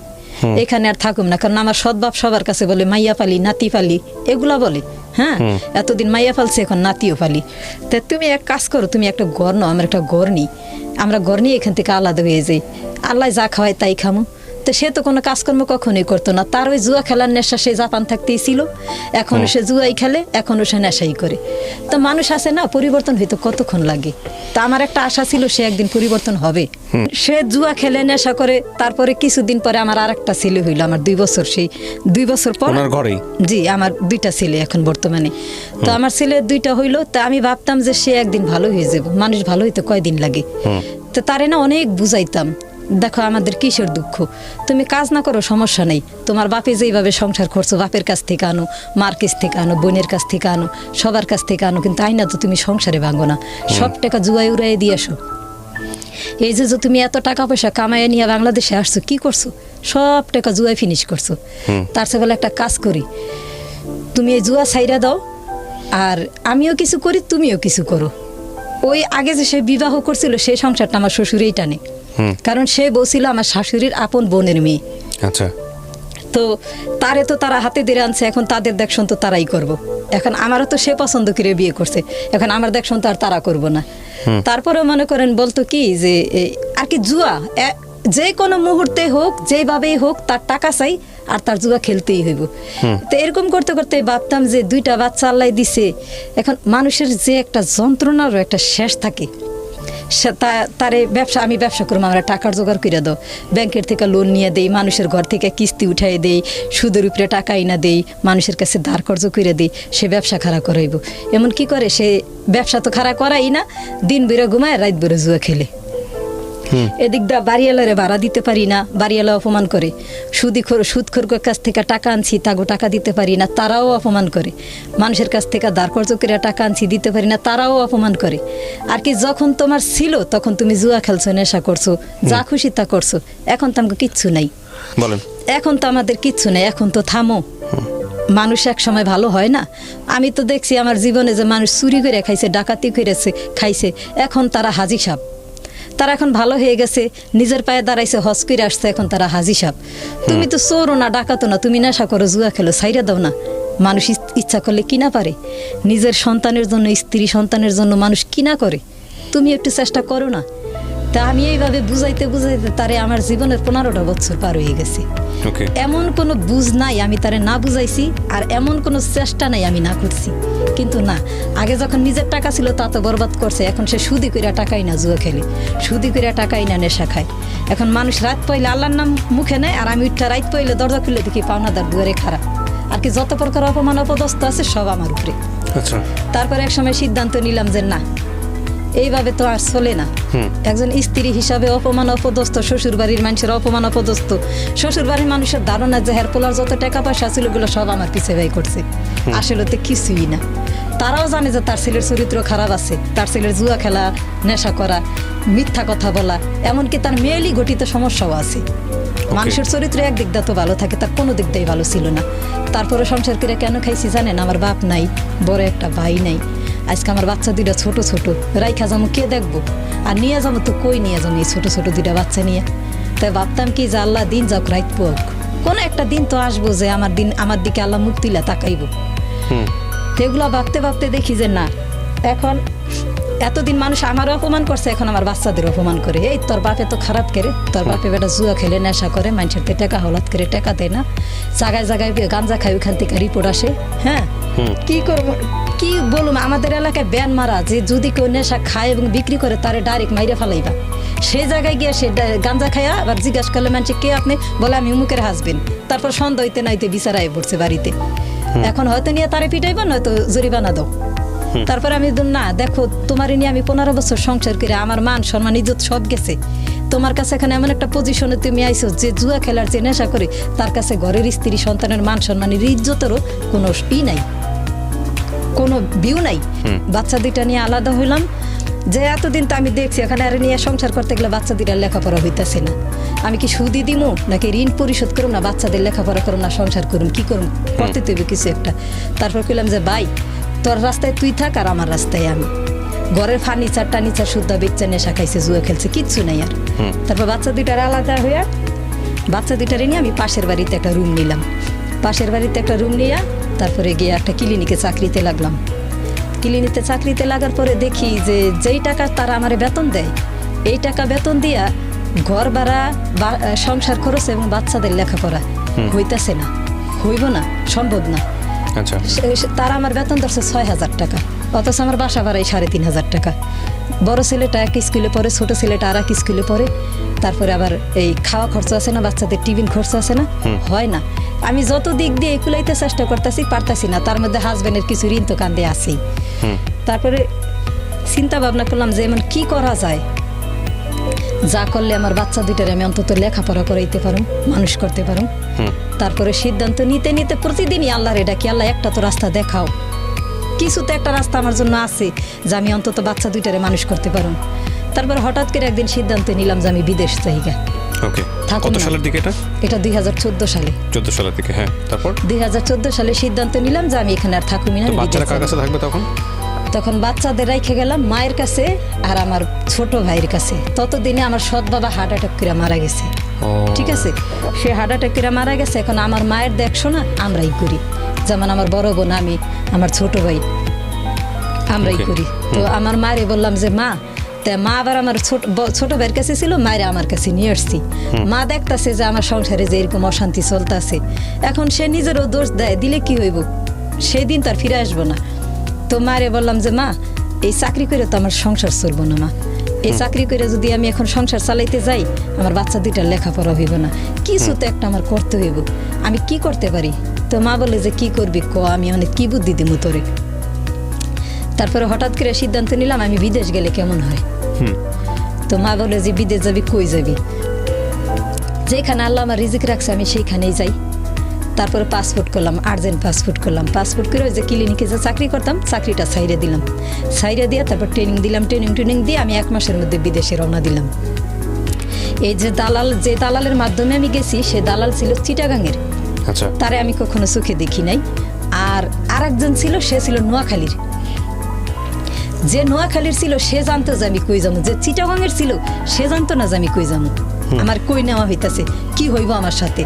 এখানে আর থাকুম না। কারণ আমার সৎবাপ সবার কাছে বলে মাইয়া পালি, নাতি পালি, এগুলা বলে। হ্যাঁ, এতদিন মাইয়া পালছে, এখন নাতিও পালি। তা তুমি এক কাজ করো, তুমি একটা ঘর নাও, আমরা একটা ঘর নিই, আমরা ঘর নিয়ে এখান থেকে আলাদা হয়ে যাই, আল্লাহ যা খাওয়ায় তাই খামো। তো সে তো কোনো কাজকর্ম কখনোই করতো না, তার ওই জুয়া খেলার নেশা, সে জাপান থাকতেই ছিল, এখনও সে জুয়াই খেলে, এখনও সে নেশাই করে। তো মানুষ আছে না, পরিবর্তন হইতে কতক্ষণ লাগে। তা আমার একটা আশা ছিল সে একদিন পরিবর্তন হবে। সে জুয়া খেলে, নেশা করে। তারপরে কিছুদিন পরে আমার আর একটা ছেলে হইলো, আমার 2 বছর, সেই 2 বছর পর ঘরেই। জি, আমার 2টা ছেলে এখন বর্তমানে। তো আমার ছেলে 2টা হইলো। তা আমি ভাবতাম যে সে একদিন ভালো হয়ে যাবে, মানুষ ভালো হইতে কয়দিন লাগে। তো তারে না অনেক বুঝাইতাম, দেখো আমাদের কিসের দুঃখ, তুমি কাজ না করো সমস্যা নেই, তোমার বাপে যেইভাবে সংসার করছো, বাপের কাছ থেকে আনো, মার কাছ থেকে আনো, বোনের কাছ থেকে আনো, সবার কাছ থেকে আনো, কিন্তু আইনা তো তুমি সংসারে ভাঙো না, সব টাকা জুয়াই উড়াই দিয়ে আসো। এই যে তুমি এত টাকা পয়সা কামাইয়া নিয়ে বাংলাদেশে আসছো, কি করছো? সব টাকা জুয়াই ফিনিশ করছো। তার চেয়ে বলে একটা কাজ করি, তুমি এই জুয়া ছাইরা দাও, আর আমিও কিছু করি, তুমিও কিছু করো। ওই আগে যে সে বিবাহ করছিল, সেই সংসারটা আমার শ্বশুরেই টানে, কারণ সে বলছিল আমার শাশুড়ির আপন বোনের মেয়ে। আচ্ছা। তো তারে তো তারা হাতে ধরে আনছে, এখন তাদের দেখশন তো তারাই করব। এখন আমারও তো সে পছন্দ করে বিয়ে করছে, এখন আমার দেখশন তো আর তারা করবো না। তারপরেও মনে করেন বলতো কি যে আর কি জুয়া যে কোনো মুহূর্তে হোক, যেভাবেই হোক, তার টাকা চাই আর তার জুয়া খেলতেই হইব। তো এরকম করতে করতে ভাবতাম যে 2টা বাচ্চা আল্লাহ দিছে, এখন মানুষের যে একটা যন্ত্রণারও একটা শেষ থাকে, তারে ব্যবসা আমি ব্যবসা করবো, আমরা টাকার জোগাড় করে দাও, ব্যাংকের থেকে লোন নিয়ে দেই, মানুষের ঘর থেকে কিস্তি উঠাই দেই, সুদের উপরে টাকা না দেই, মানুষের কাছে ধার কর্জ করে দিই, সে ব্যবসা খাড়া করাইব। এমন কি করে, সে ব্যবসা তো খাড়া করাই না, দিন বেরো ঘুমায়, রাত বেরো জুয়া খেলে। এদিক দা বাড়িওয়ালারে ভাড়া দিতে পারি না, বাড়িওয়ালা অপমান করে। সুদখোর কাছ থেকে টাকা আনছি, তাগো টাকা দিতে পারি না, তারাও অপমান করে। মানুষের কাছ থেকে ধার কর্জ করে টাকা আনছি, দিতে পারি না, তারাও অপমান করে। আর কি যখন তোমার ছিল তখন তুমি জুয়া খেলছো, নেশা করছো, যা খুশি তা করছো, এখন তো আমাকে কিচ্ছু নাই। বলেন। এখন তো আমাদের কিচ্ছু নেই, এখন তো থামো। মানুষ এক সময় ভালো হয় না? আমি তো দেখছি আমার জীবনে যে মানুষ চুরি করে খাইছে, ডাকাতি করেছে খাইছে, এখন তারা হাজি সাহেব, তারা এখন ভালো হয়ে গেছে, নিজের পায়ে দাঁড়াইছে, হজ করে আসছে, এখন তারা হাজি সাহেব। তুমি তো চোরও না, ডাকাতো না, তুমি নেশা করো, জুয়া খেলো, সাইরা দাও না। মানুষ ইচ্ছা করলে কি না পারে? নিজের সন্তানের জন্য, স্ত্রী সন্তানের জন্য মানুষ কি না করে? তুমি একটু চেষ্টা করো না। তা আমি এইভাবে বুঝাইতে তারে আমার জীবনের 15টা বছর পার হয়ে গেছে। এমন কোনো বুঝ নাই আমি তারে না বুঝাইছি, আর এমন কোনো চেষ্টা নাই আমি না করছি। কিন্তু না, আগে যখন নিজের টাকা ছিল তা তো বরবাদ করছে, এখন সে সুদি কইরা টাকাই না জুয়া খেলে, সুদি কইরা টাকাই না নেশা খায়। এখন মানুষ রাত পাইলে আল্লাহর নাম মুখে নেয়, আর আমি উঠটা রাত পাইলে দরজা খুলে দেখি পাওনাদার দুয়ারে খারাপ। আর কি যত প্রকার অপমান অপদস্থ আছে সব আমার উপরে। আচ্ছা। তারপরে এক সময় সিদ্ধান্ত নিলাম যে না, এইভাবে তো আর চলে না। একজন স্ত্রী হিসাবে অপমান অপদস্থ, শ্বশুর বাড়ির মানুষের অপমান অপদস্থ, শ্বশুর বাড়ির মানুষের ধারণা যে হেরপোলার যত টাকা পয়সা ছিল ওগুলো সব আমার পিছে ব্যয় করছে। আসলে তো কিছুই না। তারাও জানে যে তার ছেলের চরিত্র খারাপ আছে, তার ছেলের জুয়া খেলা, নেশা করা, মিথ্যা কথা বলা, এমনকি তার মেয়েলি গঠিত সমস্যাও আছে। মানুষের চরিত্র একদিক দিয়ে তো ভালো থাকে, তার কোনো দিক দিয়ে ভালো ছিল না। তারপরে সংসার করে কেন খাইছি জানেন? আমার বাপ নাই, বড় একটা ভাই নাই। আজকে আমার বাচ্চা দুইটা ছোট ছোট, রাইখা যাবো কে দেখবো? আর নিয়ে যাবো তো কই নিয়ে যাবো এই ছোট ছোট দুইটা বাচ্চা নিয়ে? তাই ভাবতাম কি যে আল্লাহ দিন যাক রাত পোক, কোনো একটা দিন তো আসবো যে আমার দিকে আল্লাহ মুখ তুলে তাকাইব। এগুলো ভাবতে ভাবতে দেখি যে না, এখন এতদিন মানুষ আমারও অপমান করছে, এখন আমার বাচ্চাদের অপমান করে। এই তোর বাপে তো খারাপ করে, তোর বাপে বেটা জুয়া খেলে নেশা করে, মানুষের টাকা হলাত করে টাকা দেয় না, জায়গায় জায়গায় গাঞ্জা খায়, ওইখান থেকে রিপোর্ট আসে। হ্যাঁ, কি করবো কি বলুম? আমাদের এলাকায় ব্যান মারা, যে যদি কেউ নেশা খায় এবং বিক্রি করে তারে ডাইরেক্ট মাইরে ফেলাইবা। সেই জায়গায় গিয়ে সে গাঞ্জা খায়া আবার জিজ্ঞাসা করলে মানুষ কে আপনি? বলে আমি উমুকের হাসবেন্ড। তারপর সন্দেহ হইতে নাইতে বিচারায় পড়ছে বাড়িতে। এখন হয়তো নিয়ে তারে পিটাইবা, নয়তো জরিমানা দাও। তারপরে আমি না, দেখো তোমার নিয়ে আমি 15 বছর সংসার করে আমার মান সম্মান ইজ্জত সব গেছে, তোমার কাছে এখানে এমন একটা পজিশনে তুমি আইছো যে জুয়া খেলার যে নেশা করে তার কাছে ঘরের স্ত্রী সন্তানের মান সম্মানের ইজ্জতেরও কোনো নাই, কোনো ভিউ নাই। বাচ্চা দুইটা নিয়ে আলাদা হইলাম, যে এতদিন তো আমি দেখছি এখানে আর নিয়ে সংসার করতে গেলে বাচ্চা দুইটার লেখাপড়া হইতেছে না। আমি কি সুদি দিমু নাকি ঋণ পরিশোধ করুম, না বাচ্চাদের লেখাপড়া করুম, না সংসার করুম, কি করুম? করতে তৈবে কিছু একটা। তারপর কইলাম যে ভাই, তোর রাস্তায় তুই থাক আর আমার রাস্তায় আমি। ঘরের ফার্নিচার টার্নিচার শুদ্ধ বেচা নেশা খাইছে, জুয়া খেলছে, কিচ্ছু নাই আর। তারপর বাচ্চা দুইটার আলাদা হইয়া বাচ্চা দুইটারে নিয়ে আমি পাশের বাড়িতে একটা রুম নিলাম। পাশের বাড়িতে একটা রুম নিয়ে তারপরে গিয়ে একটা ক্লিনিকে চাকরিতে লাগলাম। ক্লিনিকে চাকরিতে লাগার পরে দেখি যে যেই টাকা তারা আমার বেতন দেয়, এই টাকা বেতন দিয়া ঘর ভাড়া, সংসার খরচ এবং বাচ্চাদের লেখাপড়া হইতেছে না, হইব না, সম্ভব না। আচ্ছা। তারা আমার বেতন ধরছে 6,000 টাকা, অথচ আমার বাসা ভাড়াই 3,500 টাকা। বড় ছেলেটা এক স্কুলে পড়ে, ছোট ছেলেটা আর এক স্কুলে পড়ে। তারপরে আবার এই খাওয়া খরচ আছে না, বাচ্চাদের টিফিন খরচ আছে না, হয় না। আমি যত দিক দিয়ে একুলাইতে চেষ্টা করতেছি, পারতাছি না। তার মধ্যে হাজবেন্ডের কিছু ঋণ তো কান্দে আছেই। তারপরে চিন্তা ভাবনা করলাম যে এমন কি করা যায়, যা করলে আমার বাচ্চা দুইটার আমি অন্তত লেখাপড়া করাইতে পারুম, মানুষ করতে পারুম। তারপরে সিদ্ধান্ত নিতে নিতে প্রতিদিনই আল্লাহর এটা কি, আল্লাহ একটা তো রাস্তা দেখাও, কিছু তো একটা রাস্তা আমার জন্য আছে যে আমি অন্তত বাচ্চা দুইটারে মানুষ করতে পারুম। তারপর হঠাৎ করে একদিন সিদ্ধান্ত নিলাম যে আমি বিদেশ যাইগা। ওকে, কত সালের দিকে এটা? এটা 2014 সালে। 14 সালের দিকে, হ্যাঁ। তারপর 2014 সালে সিদ্ধান্ত নিলাম যে আমি এখানে আর থাকুমি না। বাচ্চারা কার কাছে থাকবে তখন? তখন বাচ্চাদের রেখে গেলাম মায়ের কাছে আর আমার ছোট ভাইয়ের কাছে। ততদিনে আমার সৎ বাবা হার্ট অ্যাটাক করে মারা গেছে। ঠিক আছে, সে হার্ট অ্যাটাক করে মারা গেছে। এখন আমার মায়ের দেখশোনা আমরাই করি, যেমন আমার বড় বোন, আমি, আমার ছোট ভাই, আমরাই করি। তো আমার মারে বললাম যে মা, তা মা আবার আমার ছোট ভাইয়ের কাছে ছিল, মায়ের আমার কাছে নিয়ে আসছি। মা দেখতেছে যে আমার সংসারে যে এরকম অশান্তি চলতেছে, এখন সে নিজেরও দোষ দেয়, দিলে কি হইব, সেই দিন তার ফিরে আসবো না। তো মারে বললাম যে মা, এই চাকরি করে তো আমার সংসার চলবো না, মা এই চাকরি করে যদি আমি এখন সংসার চালাইতে যাই, আমার বাচ্চা দুইটার লেখাপড়া হইব না, কিছু তো একটা আমার করতে হইব। আমি কি করতে পারি? তো মা বলে যে কি করবি ক, আমি অনেক কি বুদ্ধি দিমু তোরে। তারপরে হঠাৎ করে সিদ্ধান্ত নিলাম আমি বিদেশ গেলে কেমন হয়। তো মা বলে যে বিদেশ যাবি, কই যাবি? যেখানে আল্লাহ আমার রিজিক রাখছে আমি সেইখানেই যাই। তারপরে পাসপোর্ট করলাম, আর্জেন্ট পাসপোর্ট করলাম। পাসপোর্ট করে ওই যে ক্লিনিকে যে চাকরি করতাম, চাকরিটা ছাইরে দিলাম। ছাইরে দিয়ে তারপর ট্রেনিং দিলাম, ট্রেনিং দিয়ে আমি 1 মাসের মধ্যে বিদেশে রওনা দিলাম। এই যে দালালের মাধ্যমে আমি গেছি, সে দালাল ছিল চিটাগাংয়ের। আচ্ছা। তারে আমি কখনো চোখে দেখি নাই। আর আরেকজন ছিল, সে ছিল নোয়াখালীর। যে নোয়াখালীর ছিল সে জানতো যে আমি কই যাবো, যে চিটাগাংয়ের ছিল সে জানতো না যে আমি কই যাবো, আমার কই নেওয়া হইতাছে, কি হইব আমার সাথে।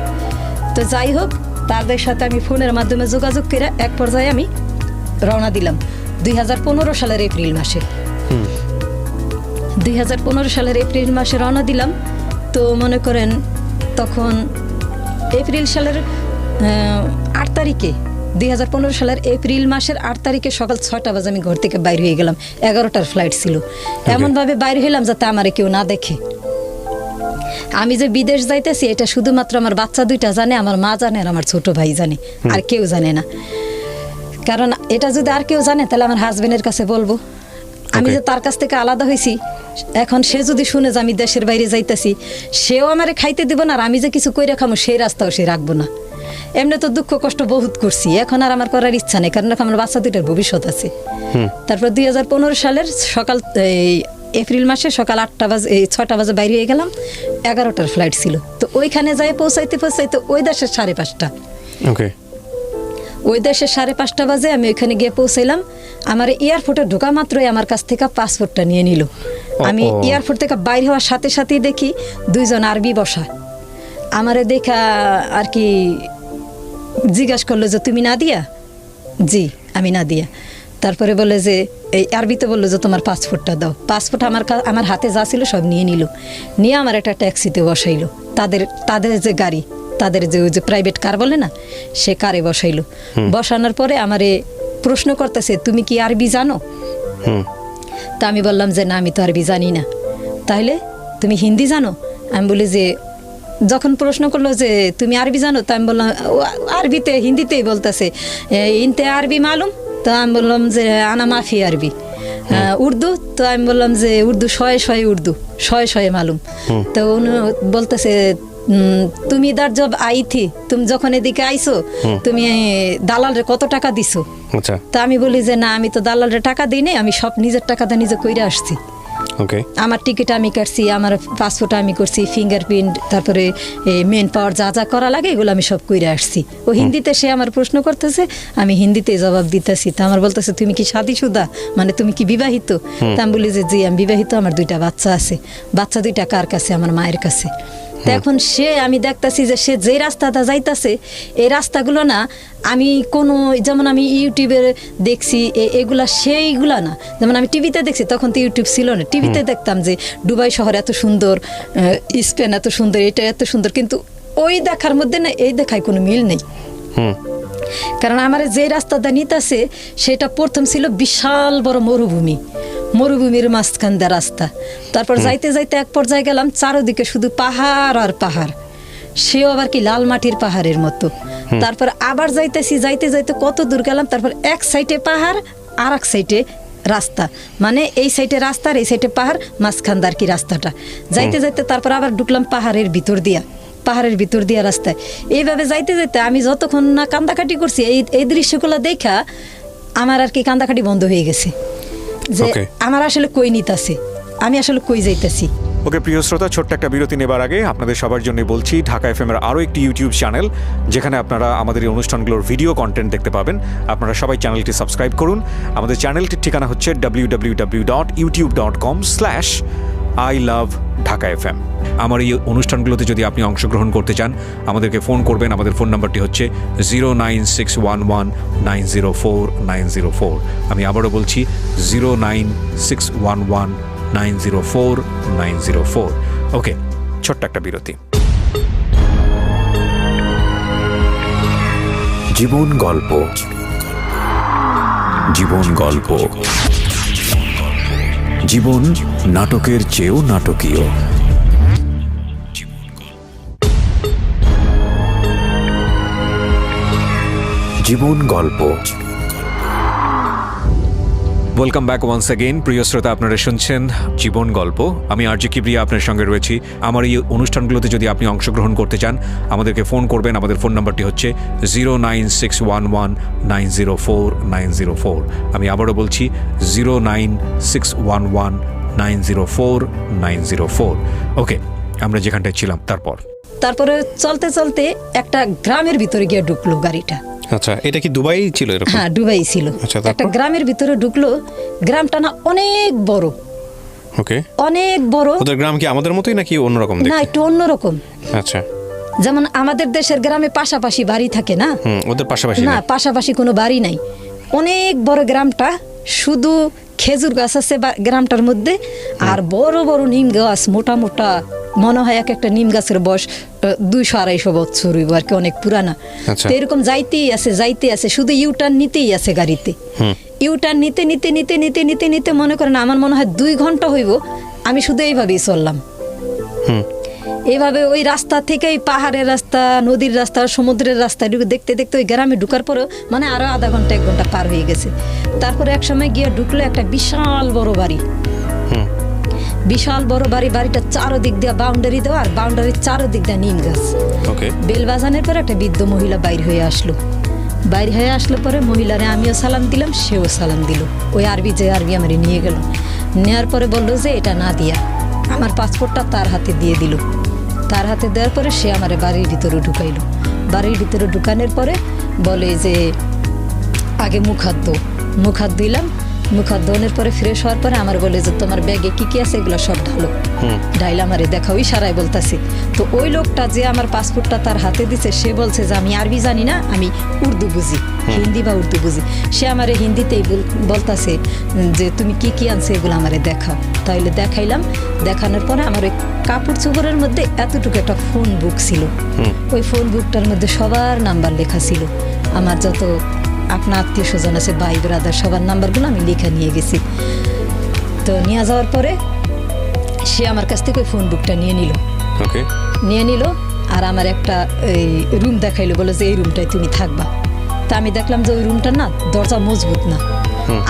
তো যাই হোক, তাদের সাথে আমি ফোনের মাধ্যমে যোগাযোগ করে এক পর্যায়ে আমি রওনা দিলাম 2015 সালের এপ্রিল মাসে। 2015 সালের এপ্রিল মাসে রওনা দিলাম। তো মনে করেন তখন এপ্রিল সালের 8 তারিখে, 2015 সালের এপ্রিল মাসের 8 তারিখে সকাল 6টা বাজে আমি ঘর থেকে বাইর হয়ে গেলাম। 11টার ফ্লাইট ছিল। এমনভাবে বাইর হইলাম যাতে আমারে কেউ না দেখে। আমি যে বিদেশ যাইতেছি এটা শুধুমাত্র আমার বাচ্চা দুইটা জানে, আমার মা জানে, আর আমার ছোট ভাই জানে, আর কেউ জানে না। কারণ এটা যদি আর কেউ জানে তাহলে আমার হাজবেন্ডের কাছে বলবো। আমি যে তার কাছ থেকে আলাদা হয়েছি, এখন সে যদি শুনে যে আমি দেশের বাইরে যাইতেছি, সেও আমারে খাইতে দিব না, আর আমি যে কিছু কইরা খামো সেই রাস্তাও সে রাখবো না। এমনি তো দুঃখ কষ্ট বহুত করছি, এখন আর আমার করার ইচ্ছা নেই, কারণ আমার বাচ্চা দুইটার ভবিষ্যৎ আছে। তারপর 2015 সালের সকাল এপ্রিল মাসে সকাল 6টা বাজে বাইরে হয়ে গেলাম। 11টার ফ্লাইট ছিল। তো ওইখানে যাই পৌঁছাইতে ওই দেশের 5:30। ওকে। ওই দেশে 5:30 বাজে আমি ওইখানে গিয়ে পৌঁছাইলাম। আমার এয়ারপোর্টে ঢোকা মাত্রই আমার কাছ থেকে পাসপোর্টটা নিয়ে নিল। আমি এয়ারপোর্ট থেকে বাইরে হওয়ার সাথে সাথেই দেখি 2জন আরবি বসা। আমারে দেখা আর কি জিজ্ঞাসা করলো যে তুমি নাদিয়া? জি, আমি নাদিয়া। তারপরে বলে যে এই আরবিতে বললো যে তোমার পাসপোর্টটা দাও। পাসপোর্ট আমার হাতে যা ছিল সব নিয়ে নিল। নিয়ে আমার একটা ট্যাক্সিতে বসাইলো, তাদের যে গাড়ি, তাদের যে ওই যে প্রাইভেট কার বলে না, সে কারে বসাইলো। বসানোর পরে আমারে প্রশ্ন করতেছে তুমি কি আরবি জানো? তা আমি বললাম যে না, আমি তো আরবি জানি না। তাহলে তুমি হিন্দি জানো? আমি বলি যে, যখন প্রশ্ন করলো যে তুমি আরবি জানো, তা আমি বললাম আরবিতে, হিন্দিতেই বলতেছে ইনতে আরবি মালুম? তো আমি বললাম যে আনা মাফি আরবি। উর্দু? তো আমি বললাম যে উর্দু শয়ে উর্দু, শয়ে মালুম। তো উনি বলতেছে তুমি ইদার জব আই থি, তুমি যখন এদিকে আইছো তুমি দালালরে কত টাকা দিছো? আচ্ছা। তা আমি বলি যে না, আমি তো দালালরে টাকা দিই নাই, আমি সব নিজের টাকা দিয়ে নিজে কইরা আসছি। ওকে। আমার টিকিট আমি কাটছি, আমার পাসপোর্ট আমি করছি, ফিঙ্গারপ্রিন্ট, তারপরে মেন পাওয়ার যা যা করা লাগে এগুলো আমি সব কইরা আসছি। ও হিন্দিতে সে আমার প্রশ্ন করতেছে, আমি হিন্দিতে জবাব দিতেছি। তা আমার বলতেছে তুমি কি শাদীশুদা, মানে তুমি কি বিবাহিত? তা আমি বলি যে জি আমি বিবাহিত, আমার 2টা বাচ্চা আছে। বাচ্চা 2টা কার কাছে? আমার মায়ের কাছে। তো এখন আমি দেখতাছি যে সে যে রাস্তাটা যাইতাছে, এই রাস্তাগুলো না আমি কোনো, যেমন আমি ইউটিউবে দেখছি এগুলা সেইগুলা না, যেমন আমি টিভিতে দেখছি, তখন তো ইউটিউব ছিল না। টিভিতে দেখতাম যে দুবাই শহর এত সুন্দর, স্পেন এত সুন্দর, এটা এত সুন্দর, কিন্তু ওই দেখার মধ্যে না এই দেখায় কোনো মিল নেই। কারণ আমার যে রাস্তাটা নিতেছে সেটা প্রথম ছিল বিশাল বড় মরুভূমির মাঝখান দিয়ে রাস্তা। তারপর যাইতে যাইতে এক পর্যায়ে গেলাম, চারোদিকে শুধু পাহাড় আর পাহাড়, সেও আবার কি লাল মাটির পাহাড়ের মতো। তারপর আবার যাইতে যাইতে কত দূর গেলাম, তারপর এক সাইডে পাহাড় আর এক সাইডে রাস্তা, মানে এই সাইডে রাস্তা আর এই সাইডে পাহাড়, মাঝখান দিয়ে আর কি রাস্তাটা। যাইতে যাইতে তারপর আবার ঢুকলাম পাহাড়ের ভিতর দিয়া রাস্তায়। এইভাবে যাইতে যাইতে আমি যতক্ষণ না কান্দাকাটি করছি, এই দৃশ্যগুলো দেখা আমার আর কি কান্দাকাটি বন্ধ হয়ে গেছে, যে আমার আসলে কই নিতাছে, আমি আসলে কই যাইতেছি। ওকে প্রিয় শ্রোতা, ছোট্ট একটা বিরতি নেবার আগে আপনাদের সবার জন্য বলছি, ঢাকা এফএম-এর আরও একটি ইউটিউব চ্যানেল, যেখানে আপনারা আমাদের এই অনুষ্ঠানগুলোর ভিডিও কন্টেন্ট দেখতে পাবেন। আপনারা সবাই চ্যানেলটি সাবস্ক্রাইব করুন। আমাদের চ্যানেলটির ঠিকানা হচ্ছে www.youtube.com/ILoveDhakaFM। আমার এই অনুষ্ঠানগুলোতে যদি আপনি অংশগ্রহণ করতে চান, আমাদেরকে ফোন করবেন। আমাদের ফোন নাম্বারটি হচ্ছে 09611904904। আমি আবারও বলছি 09611904904। ওকে, ছোট্ট একটা বিরতি। জীবন গল্প, জীবন গল্প, জীবন নাটকের চেয়েও নাটকীয়। জীবন গল্প। Welcome back once again. প্রিয় শ্রোতা, আপনারা শুনছেন জীবন গল্প। আমি আরজে কিবরিয়া আপনার সঙ্গে রয়েছি। আমার এই অনুষ্ঠানগুলোতে যদি আপনি অংশগ্রহণ করতে চান, আমাদেরকে ফোন করবেন। আমাদের ফোন নাম্বারটি হচ্ছে 09611904904। আমি আবারও বলছি 09611904904। ওকে, আমরা যেখানটায় ছিলাম তারপরে চলতে চলতে একটা গ্রামের ভিতরে গিয়ে ঢুকলো গাড়িটা। আচ্ছা, এটা কি দুবাই ছিল? হ্যাঁ, দুবাই ছিল। একটা গ্রামের ভিতরে ঢুকলো। গ্রামটা না অনেক বড়। ওকে, অনেক বড়। ওদের গ্রাম কি আমাদের মতোই নাকি অন্যরকম? না, একটু অন্যরকম। আচ্ছা, যেমন আমাদের দেশের গ্রামে পাশাপাশি বাড়ি থাকে না, ওদের পাশাপাশি না, পাশাপাশি কোনো বাড়ি নাই। অনেক বড় গ্রামটা, শুধু খেজুর গাছ আছে গ্রামটার মধ্যে, আর বড় বড় নিম গাছ, মোটা মোটা। মনে হয় এক একটা নিম গাছের বয়স 200-250 বছর হইব আর কি, অনেক পুরানা। তো এরকম যাইতেই আছে, শুধু ইউটার্ন নিতেই আছে গাড়িতে। ইউটার্ন নিতে নিতে নিতে নিতে নিতে নিতে মনে করেন আমার মনে হয় 2 ঘন্টা হইব। আমি শুধু এইভাবেই চললাম। এইভাবে ওই রাস্তা থেকে, ওই পাহাড়ের রাস্তা, নদীর রাস্তা, সমুদ্রের রাস্তা দেখতে দেখতে ওই গ্রামে ঢুকার পরেও মানে আরো আধা ঘন্টা 1 ঘন্টা পার হয়ে গেছে। তারপরে এক সময় গিয়ে ঢুকলো একটা বিশাল বড় বাড়ি। বিশাল বড় বাড়ি। বাড়িটা চারোদিক দিয়ে বাউন্ডারি দেওয়া, আর বাউন্ডারির চারোদিক দিয়ে নিম গাছ। বেল বাজানোর পরে একটা বৃদ্ধ মহিলা বাইর হয়ে আসলো। পরে মহিলারে আমিও সালাম দিলাম, সেও সালাম দিল। ওই আরবি আমার নিয়ে গেল। নেওয়ার পরে বললো যে এটা না দিয়া আমার পাসপোর্টটা তার হাতে দিয়ে দিল। তার হাতে দেওয়ার পরে সে আমার বাড়ির ভিতরে ঢুকাইলো। বাড়ির ভিতরে ঢুকানোর পরে বলে যে আগে মুখ হাত দিলাম। মুখ হাত ধোয়ানোর পরে ফ্রেশ হওয়ার পরে আমার বলে যে তোমার ব্যাগে কি কি আছে এগুলো সব ঢালো। ঢাইলে আমারে দেখাও, ইশারায় বলতাছি। তো ওই লোকটা যে আমার পাসপোর্টটা তার হাতে দিছে, সে বলছে যে আমি আরবি জানি না, আমি উর্দু বুঝি, হিন্দি বা উর্দু বুঝি। সে আমারে হিন্দিতেই বলতাছে যে তুমি কি কি আনছে এগুলো আমারে দেখাও। তাইলে দেখাইলাম। দেখানোর পরে আমার ওই কাপড় চোপড়ের মধ্যে এতটুকু একটা ফোন বুক ছিল। ওই ফোন বুকটার মধ্যে সবার নাম্বার লেখা ছিল। আমার যত আপনার আত্মীয় স্বজন আছে, ভাই ব্রাদার, সবার নাম্বারগুলো আমি লিখে নিয়ে গেছি। তো নিয়ে যাওয়ার পরে সে আমার কাছ থেকে ওই ফোন বুকটা নিয়ে নিল। আর আমার একটা এই রুম দেখাইলো, বলে যে এই রুমটায় তুমি থাকবা। তা আমি দেখলাম যে ওই রুমটা না দরজা মজবুত না।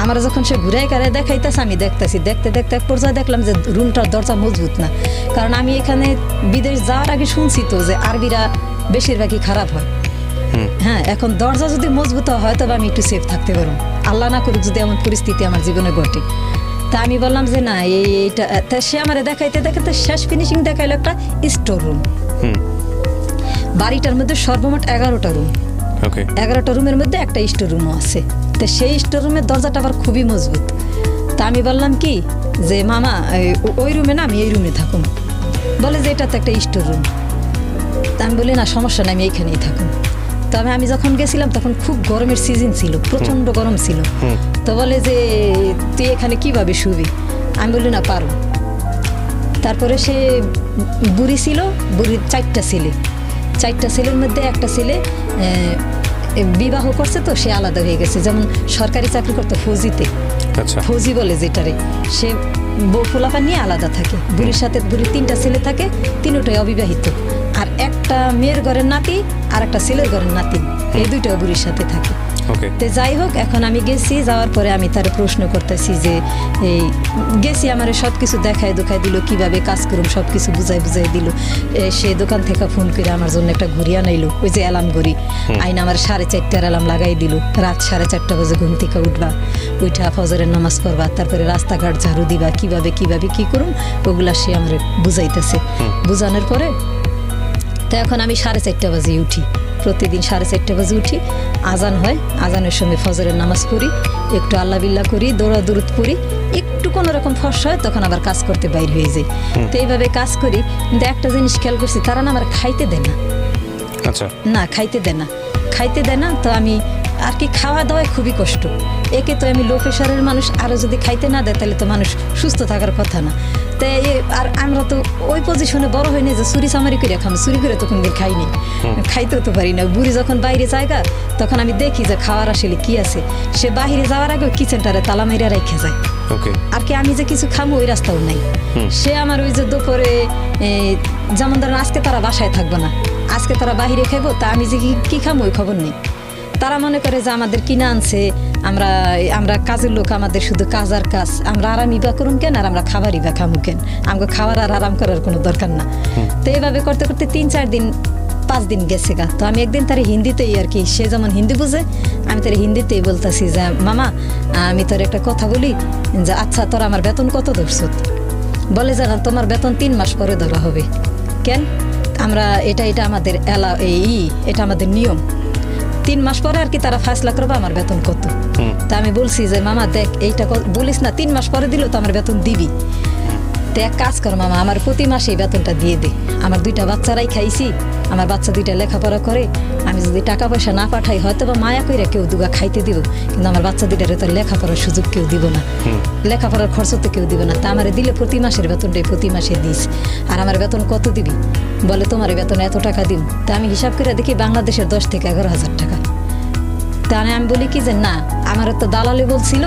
আমার যখন সে ঘুরাই কারে দেখাইতেছে, আমি দেখতেছি। দেখতে দেখতে এক পর্যায়ে দেখলাম যে রুমটার দরজা মজবুত না। কারণ আমি এখানে বিদেশ যাওয়ার আগে শুনছি তো যে আরবিরা বেশিরভাগই খারাপ হয়। হ্যাঁ, এখন দরজা যদি মজবুত হয় তবে আমি একটু সেফ থাকতে পারবো। আল্লাহ না করুক যদি এমন পরিস্থিতি আমার জীবনে ঘটে। তা আমি বললাম যে না, এইটা। তা সে আমার দেখাইতে শেষ ফিনিশিং দেখাইলো একটা স্টোর রুম। বাড়িটার মধ্যে সর্বমোট 11টা রুম। 11টা রুমের মধ্যে একটা স্টোর রুমও আছে। তো সেই স্টোর রুমের দরজাটা আবার খুবই মজবুত। তা আমি বললাম কি যে মামা ওই রুমে না, আমি এই রুমে থাকুন। বলে যে এটা তো একটা স্টোর রুম। তা আমি বলি না, সমস্যা নেই, আমি এইখানেই থাকুন। তবে আমি যখন গেছিলাম তখন খুব গরমের সিজন ছিল, প্রচন্ড গরম ছিল। তো বলে যে তুই এখানে কিভাবে শুবি? আমি বলি না, পারো। তারপরে সে বুড়ি ছিল, বুড়ির 4টা ছেলে। 4টা ছেলের মধ্যে একটা ছেলে বিবাহ করছে, তো সে আলাদা হয়ে গেছে। যেমন সরকারি চাকরি করতো ফৌজিতে, ফৌজি বলে যেটারে, সে বউ ফোলাপা নিয়ে আলাদা থাকে। বুড়ির সাথে বুড়ির 3টা ছেলে থাকে, 3টাই অবিবাহিত। আর একটা মেয়ের ঘরের নাতি আর একটা ছেলের ঘরের নাতি, এই 2টা বুড়ির সাথে থাকে। তো যাই হোক, এখন আমি গেছি। যাওয়ার পরে আমি তার প্রশ্ন করতেছি যে এই গেছি, আমার সব কিছু দেখাই দিল, কিভাবে কাজ করুম সব কিছু বুঝাই দিল। সে দোকান থেকে ফোন করে আমার জন্য একটা ঘড়ি আনাইলো, ওই যে অ্যালার্ম ঘড়ি। আইন আমার 4:30টার অ্যালার্ম লাগাই দিল। রাত 4:30 বাজে ঘুম থেকে উঠা ফজরের নামাজ পড়বা, তারপরে রাস্তাঘাট ঝাড়ু দিবা, কিভাবে কি করুম ওগুলা সে আমার বুঝাইতেছে। বুঝানোর পরে তো এখন আমি 4:30 বাজে উঠি। প্রতিদিন 4:30 বাজে উঠি। আজান হয়, আজানের সময় ফজরের নামাজ পড়ি, একটু আল্লাহ বিল্লাহ করি, দৌড়াদৌড় পড়ি, একটু কোনো রকম ফর্সা হয় তখন আবার কাজ করতে বাইর হয়ে যাই। তো এইভাবে কাজ করি। কিন্তু একটা জিনিস খেয়াল করছি, তারা না আমার খাইতে দেয় না। না, খাইতে দেয় না। তো আমি আর কি খাওয়া দাওয়ায় খুবই কষ্ট। একে তো আমি লো প্রেশারের মানুষ, আরও যদি খাইতে না দেয় তাহলে তো মানুষ সুস্থ থাকার কথা না। তাই আর আমরা তো ওই পজিশনে বড় হয়নি যে চুরি চামারি করে খাম, চুরি করে তো কোনদিন খাইনি, খাইতেও তো পারি না। বুড়ি যখন বাইরে জায়গা, তখন আমি দেখি যে খাওয়ার আসলে কি আছে। সে বাহিরে যাওয়ার আগে কিচেনটারে তালা মেরে রেখে যায়। ওকে। আর কি আমি যে কিছু খামো ওই রাস্তাও নাই। সে আমার ওই যে দুপুরে যেমন ধরেন আজকে তারা বাসায় থাকবো না, আজকে তারা বাহিরে খাইবো, তা আমি যে কি খামো ওই খবর নেই। তারা মনে করে যে আমাদের কিনা আনছে, আমরা আমরা কাজের লোক, আমাদের শুধু কাজ আর কাজ, আমরা আরামই বা করুন কেন আর আমরা খাবারই বা খামু কেন, আমাকে খাবার আর আরাম করার কোনো দরকার না। তো এইভাবে করতে করতে 3-4 দিন 5 দিন গেছে গা। তো আমি একদিন তার হিন্দিতেই আর কি, সে যেমন হিন্দি বুঝে আমি তার হিন্দিতেই বলতেছি যে মামা আমি তোর একটা কথা বলি, যে আচ্ছা তোর আমার বেতন কত ধরছ? বলে যে না তোমার বেতন 3 মাস পরে ধরা হবে। কেন? আমরা এটা আমাদের এটা আমাদের নিয়ম, 3 মাস পরে আর কি তারা ফয়সালা করবে আমার বেতন কত। তা আমি বলছি যে মামা দেখ এইটা বলিস না, 3 মাস পরে দিলেও তো আমার বেতন দিবি। তো এক কাজ কর মামা, আমার প্রতি মাসে এই বেতনটা দিয়ে দে, আমার 2টা বাচ্চারাই খাইছি, আমার বাচ্চা 2টা লেখাপড়া করে, আমি যদি টাকা পয়সা না পাঠাই হয়তো বা মায়া কইরা কেউ দুগা খাইতে দিব, কিন্তু আমার বাচ্চা 2টারে তো লেখাপড়ার সুযোগ কেউ দিব না, লেখাপড়ার খরচ তো কেউ দিব না। তা আমার দিলে প্রতি মাসের বেতনটাই প্রতি মাসে দিস। আর আমার বেতন কত দিবি? বলে তোমার বেতন এত টাকা দিন। তা আমি হিসাব করে দেখি বাংলাদেশের 10 থেকে 11,000 টাকা। তা আমি বলি কি যে না, আমার তো দালালি বলছিল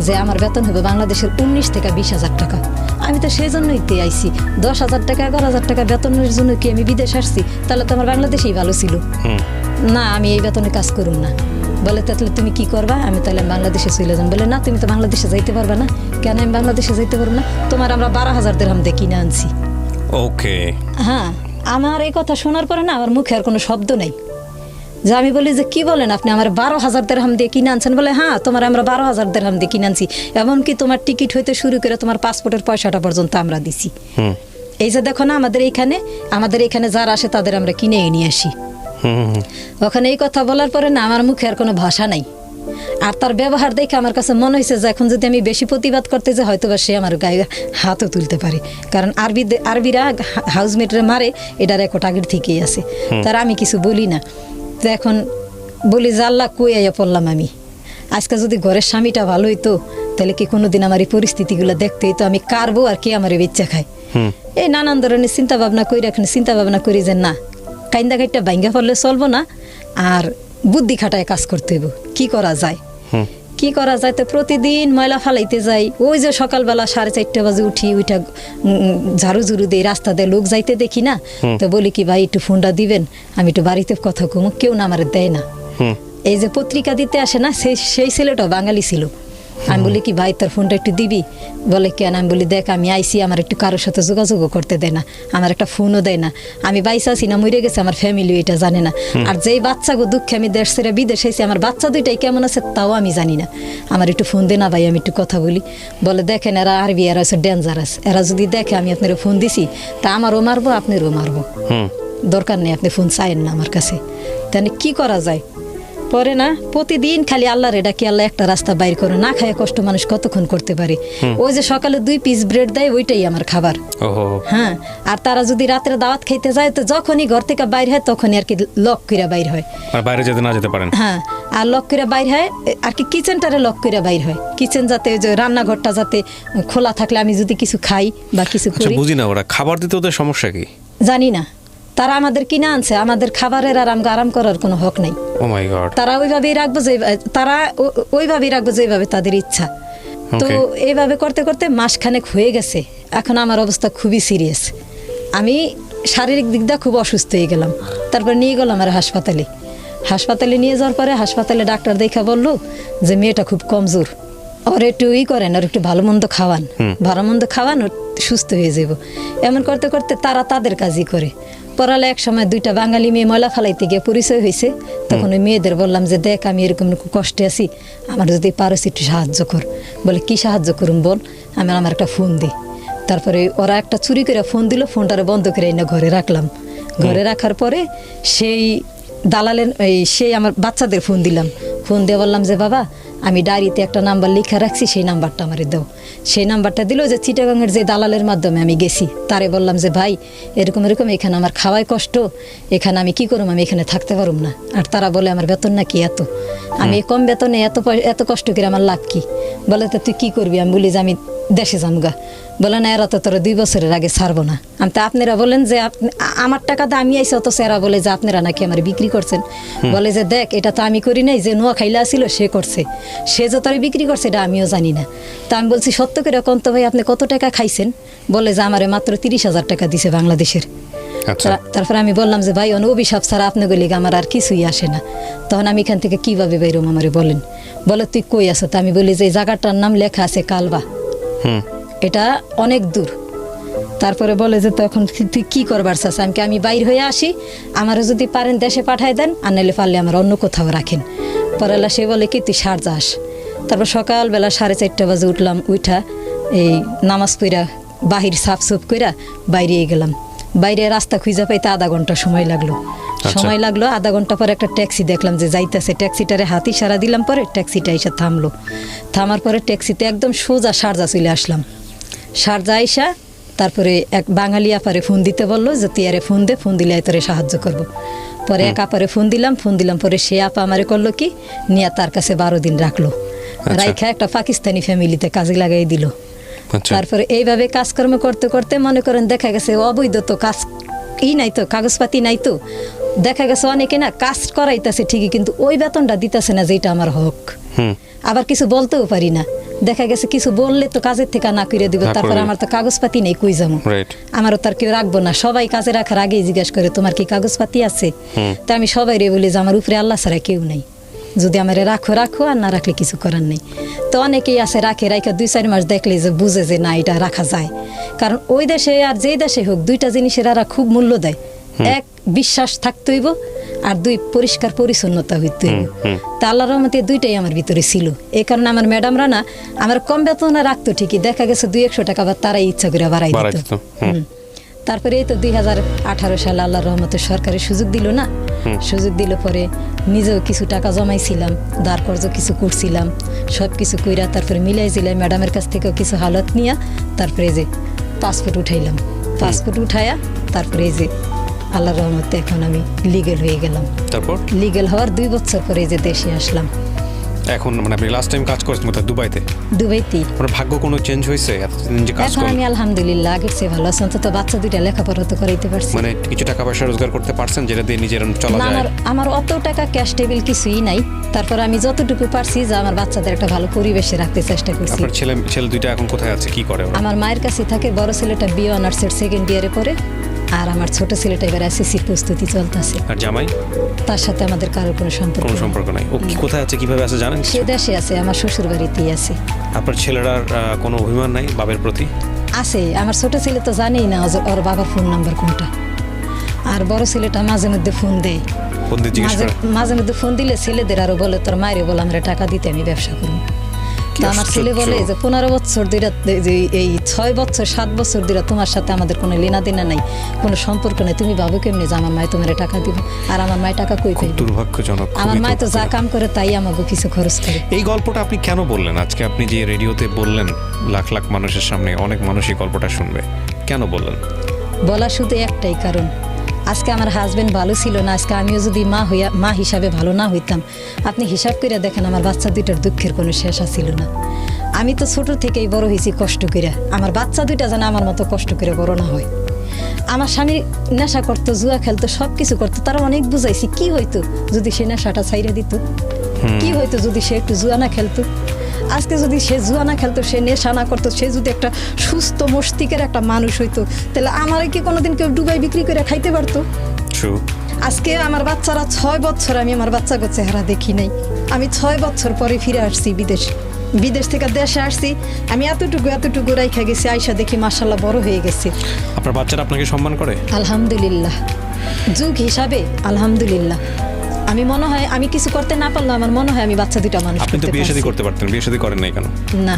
যে আমার বেতন হবে বাংলাদেশের 19 থেকে 20,000 টাকা। আমি তো সেই জন্যই আইছি, 10,000 টাকা 11,000 টাকা বেতনের জন্য কি আমি বিদেশ আসছি? তাহলে তো আমার বাংলাদেশেই ভালো ছিল। না আমি এই বেতনে কাজ করুম না। বলে তাহলে তুমি কি করবা? আমি তাহলে বাংলাদেশে চলে যাম। বলে না তুমি তো বাংলাদেশে যাইতে পারবে না। কেন আমি বাংলাদেশে যাইতে পারবো না? তোমার আমরা 12,000 দিরহাম দিয়ে কিনে আনছি। ওকে। হ্যাঁ, আমার এই কথা শোনার পরে না আমার মুখে আর কোনো শব্দ নাই। যে আমি বলি যে কি বলেন আপনি, আমার 12,000 দিরহাম দিয়ে কিনে আনছেন? বলে হ্যাঁ তোমার আমরা 12,000 দিরহাম দিয়ে কিনে আনছি, এমনকি তোমার টিকিট হইতে শুরু করে তোমার পাসপোর্টের পয়সাটা পর্যন্ত আমরা দিছি। এই যে দেখো না আমাদের এখানে যারা আসে তাদের আমরা কিনে নিয়ে আসি। ওখানে এই কথা বলার পরে না আমার মুখে আর কোনো ভাষা নাই। আর তার ব্যবহার দেখে আমার কাছে মনে হয়েছে যে এখন যদি আমি বেশি প্রতিবাদ করতে যাই হয়তো বা সে আমার গায়ে হাতও তুলতে পারে, কারণ আরবিরা হাউসমেটরে মারে, এটা রেকর্ড আগের থেকেই আছে। তার আমি কিছু বলি না। তো এখন বলি যে আল্লাহ কই আইয়া পড়লাম আমি, আজকে যদি ঘরের স্বামীটা ভালো হইতো তাহলে কি কোনোদিন আমার এই পরিস্থিতিগুলো দেখতে হইতো, আমি কারবো আর কে আমার বেচ্চা খায়। এই নানান ধরনের চিন্তা ভাবনা করি যে না, কাইন্দা কাইটা ভাঙ্গা পড়লে চলবো না, আর বুদ্ধি খাটায় কাজ করতে হইব। কি করা যায়? তো প্রতিদিন ময়লা ফালাইতে যাই। ওই যে সকালবেলা 4:30 বাজে উঠা ঝাড়ু দেই, রাস্তা দিয়ে লোক যাইতে দেখি না, তো বলি কি ভাই একটু ফোনটা দিবেন, আমি একটু বাড়িতে কথা কমু। কেউ না আমার দেয় না। এই যে পত্রিকা দিতে আসে না, সেই ছেলেটাও বাঙালি ছিল। আমি বলি কি ভাই তোর ফোনটা একটু দিবি? বলে কেন? আমি বলি দেখ আমি আইসি, আমার একটু কারোর সাথে যোগাযোগও করতে দেয় না, আমার একটা ফোনও দেয় না, আমি বাইসা আছি না মরে গেছে আমার ফ্যামিলি এটা জানে না। আর যেই বাচ্চাগো দুঃখে আমি দেশ ছেড়ে বিদেশ আইছি, আমার বাচ্চা 2টাই কেমন আছে তাও আমি জানি না, আমার একটু ফোন দে না ভাই, আমি একটু কথা বলি। বলে দেখেন এরা আরবি, এরা হচ্ছে ডেঞ্জারাস, এরা যদি দেখে আমি আপনার ফোন দিছি তা আমারও মারবো আপনারও মারবো, দরকার নেই আপনি ফোন চাইেন না আমার কাছে। তাহলে কি করা যায়? পরে না প্রতিদিন খালি আল্লাহর এটা কি আল্লাহ একটা রাস্তা বাইর করে, না খায় কষ্ট মানুষ কতক্ষণ করতে পারে। ওই যে সকালে 2 পিস ব্রেড দেয় ওইটাই আমার খাবার। হ্যাঁ, আর তারা যদি রাত্রে দাওয়াত খাইতে যায় তো যখনই ঘর থেকে বাইর হয় তখনই আর কি লক করে বাইর হয়, আর বাইরে যেতে না যেতে পারেন। হ্যাঁ, আর লক করে বাইর হয় আর কি কিচেনটারে লক করে বাইর হয়। কিচেন যাতে ওই যে রান্নাঘরটা যাতে খোলা থাকলে আমি যদি কিছু খাই বা কিছু করি। বুঝি না ওরা খাবার দিতে ওদের সমস্যা কি জানি না। তারা আমাদের কিনে আনছে, আমাদের খাবারের আর আরাম করার কোনো হক নাই। ও মাই গড। তারা ওইভাবেই রাখবো যেভাবে তাদের ইচ্ছা। তো এইভাবে করতে করতে মাসখানেক হয়ে গেছে। এখন আমার অবস্থা খুবই সিরিয়াস, আমি শারীরিক দিক দিয়ে খুব অসুস্থ হয়ে গেলাম। তারপর নিয়ে গেলাম আমার হাসপাতালে নিয়ে যাওয়ার পরে হাসপাতালে ডাক্তার দেখা বললো যে মেয়েটা খুব কমজোর, ওর একটু করেন, ওর একটু ভালো মন্দ খাওয়ান, ওর সুস্থ হয়ে যাব। এমন করতে করতে তারা তাদের কাজই করে। পড়ালে এক সময় 2টা বাঙালি মেয়ে ময়লা ফালাইতে গিয়ে পরিচয় হয়েছে। তখন ওই মেয়েদের বললাম যে দেখ আমি এরকম কষ্টে আছি, আমার যদি পারস একটু সাহায্য কর। বলে কি সাহায্য করুন বল? আমার একটা ফোন দি। তারপরে ওরা একটা চুরি করে ফোন দিল, ফোনটারে বন্ধ করে এনে ঘরে রাখলাম। ঘরে রাখার পরে সেই দালালের সেই আমার বাচ্চাদের ফোন দিলাম। ফোন দিয়ে বললাম যে বাবা আমি ডায়েরিতে একটা নাম্বার লিখা রাখছি, সেই নাম্বারটা আমারে দাও। সেই নাম্বারটা দিল যে চিটাগাংয়ের যে দালালের মাধ্যমে আমি গেছি, তারে বললাম যে ভাই এরকম এখানে আমার খাওয়াই কষ্ট, এখানে আমি কি করুম, আমি এখানে থাকতে পারুম না। আর তারা বলে আমার বেতন নাকি এত, আমি কম বেতনে এত কষ্ট করে আমার লাভ কি? বলে তো তুই কি করবি? আমি বলি যে আমি দেশে যামগা। বলে না এরা তো তোরা 2 বছরের আগে ছাড়বো না। আমি তো আপনারা বলেন যে আমার টাকা তো আমি আইসি, অত এরা বলে যে আপনারা নাকি আমার বিক্রি করছেন। বলে যে দেখ এটা তো আমি করি নাই, যে নোয়া খাইলা ছিল সে করছে, সে যে তোরা বিক্রি করছে এটা আমিও জানি না। তা আমি বলছি সত্য করে কোন তো ভাই আপনি কত টাকা খাইছেন? বলে যে আমারে মাত্র 30,000 টাকা দিছে বাংলাদেশের। আচ্ছা তারপর আমি বললাম যে ভাই অভিশাপ ছাড়া আপনি গেলে আমার আর কিছুই আসে না, তখন আমি এখান থেকে কিভাবে বেরোম আমারে বলেন। বলে তুই কই আছো? তা আমি বলি যে এই জায়গাটার নাম লেখা আছে কালবা, এটা অনেক দূর। তারপরে বলে যে তখন তুই কি করবার চাস? আমি বাইর হয়ে আসি, আমারও যদি পারেন দেশে পাঠায় দেন, আর নাহলে পারলে আমার অন্য কোথাও রাখেন। পরেলা সে বলে কি তুই শারজা আস। তারপর সকালবেলা 4:30 বাজে উঠলাম, উঠা এই নামাজ পড়া বাহির সাফ সুফ কইরা বাইরে গেলাম। বাইরে রাস্তা খুঁজে পাইতে আধা ঘন্টা সময় লাগলো। আধা ঘন্টা পরে একটা ট্যাক্সি দেখলাম যে যাইতেছে, ট্যাক্সিটারে হাত ইশারা দিলাম, পরে ট্যাক্সিটা এসে থামলো। থামার পরে ট্যাক্সিতে একদম সোজা শারজা চলে আসলাম। শারজা আইসা তারপরে এক বাঙালি আপারে ফোন দিতে বললো যে তুই আরে ফোন দে, ফোন দিলে তোরে সাহায্য করবো। পরে এক আপারে ফোন দিলাম পরে সে আপা আমারে করলো কি নিয়ে তার কাছে 12 দিন রাখলো। রাইখা একটা পাকিস্তানি ফ্যামিলিতে কাজে লাগাই দিল। তারপরে এইভাবে কাজকর্ম করতে করতে মনে করেন দেখা গেছে অবৈধ তো কাজ নাই তো, কাগজপাতি নাই তো, দেখা গেছে অনেকে না কাজ করাইতেছে ঠিকই, কিন্তু ওই বেতনটা দিতেছে না যেটা আমার হক। আবার কিছু বলতেও পারি না, দেখা গেছে কিছু বললে তো কাজের থেকে না করে দিব, তারপর আমার তো কাগজপাতি নেই, কই যাবো? আমারও তার কেউ রাখবো না। সবাই কাজে রাখার আগেই জিজ্ঞাসা করে তোমার কি কাগজপাতি আছে? তা আমি সবাই রে বলি যে আমার উপরে আল্লাহ ছাড়া কেউ নাই, যদি আমারে রাখো রাখো, আর না রাখলে কিছু করার নেই। তো অনেকেই আছে রাখে, 2-4 মাস দেখলে যে বুঝে যে না এটা রাখা যায়। কারণ ওই দেশে আর যেই দেশে হোক 2টা জিনিসের এরা খুব মূল্য দেয়। এক, বিশ্বাস থাকতে হইব, আর 2, পরিষ্কার পরিচ্ছন্নতা হইতে হইব। তা আল্লাহর রহমতে 2টাই আমার ভিতরে ছিল। এই কারণে আমার ম্যাডামরা না আমার কম বেতনে রাখতো ঠিকই, দেখা গেছে 200-100 টাকা বা তারাই ইচ্ছা করে বাড়াই দিত। তারপরে এই তো 2018 সালে আল্লাহর রহমতে সরকারের সুযোগ দিল না, সুযোগ দিল পরে নিজেও কিছু টাকা জমাইছিলাম, দাঁড় কর্জ কিছু করছিলাম, সব কিছু কইরা তারপরে মিলাইছিলাম। ম্যাডামের কাছ থেকেও কিছু হালত নিয়া তারপরে যে পাসপোর্ট উঠাইলাম। পাসপোর্ট উঠাইয়া তারপরে এই যে আল্লাহর রহমতে এখন আমি লিগেল হয়ে গেলাম। তারপর লিগেল হওয়ার 2 বছর পরে যে দেশে আসলাম। এখন মানে আপনি লাস্ট টাইম কাজ করছেন কোথায়? দুবাইতে? দুবাইতে। আপনার ভাগ্য কোনো চেঞ্জ হয়েছে এতদিন যে কাজ এখন আমি আলহামদুলিল্লাহ আগের চেয়ে ভালো আছি, অন্তত বাচ্চা 2টা লেখাপড়া তো করাইতে পারছি। মানে কিছু টাকা পয়সা রোজগার করতে পারছেন যেটা দিয়ে নিজের চলা যায়? আমার অত টাকা ক্যাশ টেবিল কিছুই নাই, তারপর আমি যতটুকু পারছি যে আমার বাচ্চাদের একটা ভালো পরিবেশে রাখতে চেষ্টা করছি। আপনার ছেলে 2টা এখন কোথায় আছে, কি করে? আমার মায়ের কাছে থাকে। বড় ছেলেটা বিএ অনার্সের 2nd ইয়ারে পড়ে, আর আমার ছোট ছেলেটা এবার এসএসসির প্রস্তুতি চলতেছে। আর জামাই? তার সাথে আমাদের কারোর কোনো সম্পর্ক নাই। ও কি কোথায় আছে, কিভাবে আছে জানেন? সে দেশে আছে, আমার শ্বশুর বাড়িতেই আছে। আপনার ছেলেটার কোনো অভিমান নাই বাবার প্রতি? আছে। আমার ছোট ছেলে তো জানেই না ওর বাবার ফোন নাম্বার কোনটা, আর বড় ছেলেটা মাঝে মধ্যে ফোন দেয়। মাঝে মধ্যে ফোন দিলে ছেলেদের আরো বলে তোর মায়ের বলে আমরা টাকা দিতে আমি ব্যবসা করবো। তো আমার ছেলে বলে যে 15 বছর ধরে, এই 6 বছর 7 বছর ধরে তোমার সাথে আমাদের কোনো লেনা দেনা নাই, কোনো সম্পর্ক নেই, তুমি ভাবো কেমনি যে আমার মায় তোমার টাকা দিব? আর আমার মায় টাকা কই পাইবে? দুর্ভাগ্যজনক। আমার মায় তো যা কাম করে তাই আমাকে কিছু খরচ করে। এই গল্পটা আপনি কেন বললেন আজকে? আপনি যে রেডিওতে বললেন লাখ লাখ মানুষের সামনে, অনেক মানুষ এই গল্পটা শুনবে, কেন বললেন? বলা শুধু একটাই কারণ, আজকে আমার হাজবেন্ড ভালো ছিল না, আজকে আমিও যদি মা হিসাবে ভালো না হইতাম, আপনি হিসাব করে দেখেন আমার বাচ্চা 2টার দুঃখের কোনো শেষ ছিল না। আমি তো ছোট থেকেই বড় হয়েছি কষ্ট করে, আমার বাচ্চা 2টা যেন আমার মতো কষ্ট করে বড় না হয়। আমার স্বামী নেশা করতো, জুয়া খেলতো, সব কিছু করতো, তারা অনেক বুঝাইছি কি হইতো যদি সে নেশাটা ছাইড়া দিত, কি হইতো যদি সে একটু জুয়া না খেলতো। আজকে যদি সে জুয়া না খেলতো, সে নেশা না করতো, সে যদি একটা সুস্থ মস্তিষ্কের একটা মানুষ হইতো, তাহলে আমার কি কোনোদিন কেউ ডুবাই বিক্রি করে খাইতে পারতো? আজকে আমার বাচ্চারা 6 বছর আমি আমার বাচ্চাকে চেহারা দেখি নাই। আমি 6 বছর পরে ফিরে আসছি বিদেশ থেকে দেশে আসছি। আমি এতটুকু রাইখা গেছি, আয়সা দেখি মাশাআল্লাহ বড় হয়ে গেছে। আপনার বাচ্চারা আপনাকে সম্মান করে? আলহামদুলিল্লাহ, যুগ হিসাবে আলহামদুলিল্লাহ। আমি মনে হয় আমি কিছু করতে না পারলাম, আমার মনে হয় আমি বাচ্চা 2টা মানুষ করতে পারছি। আপনি তো বিয়ে শাদী করতে পারতেন, বিয়ে শাদী করেন নাই কেন? না,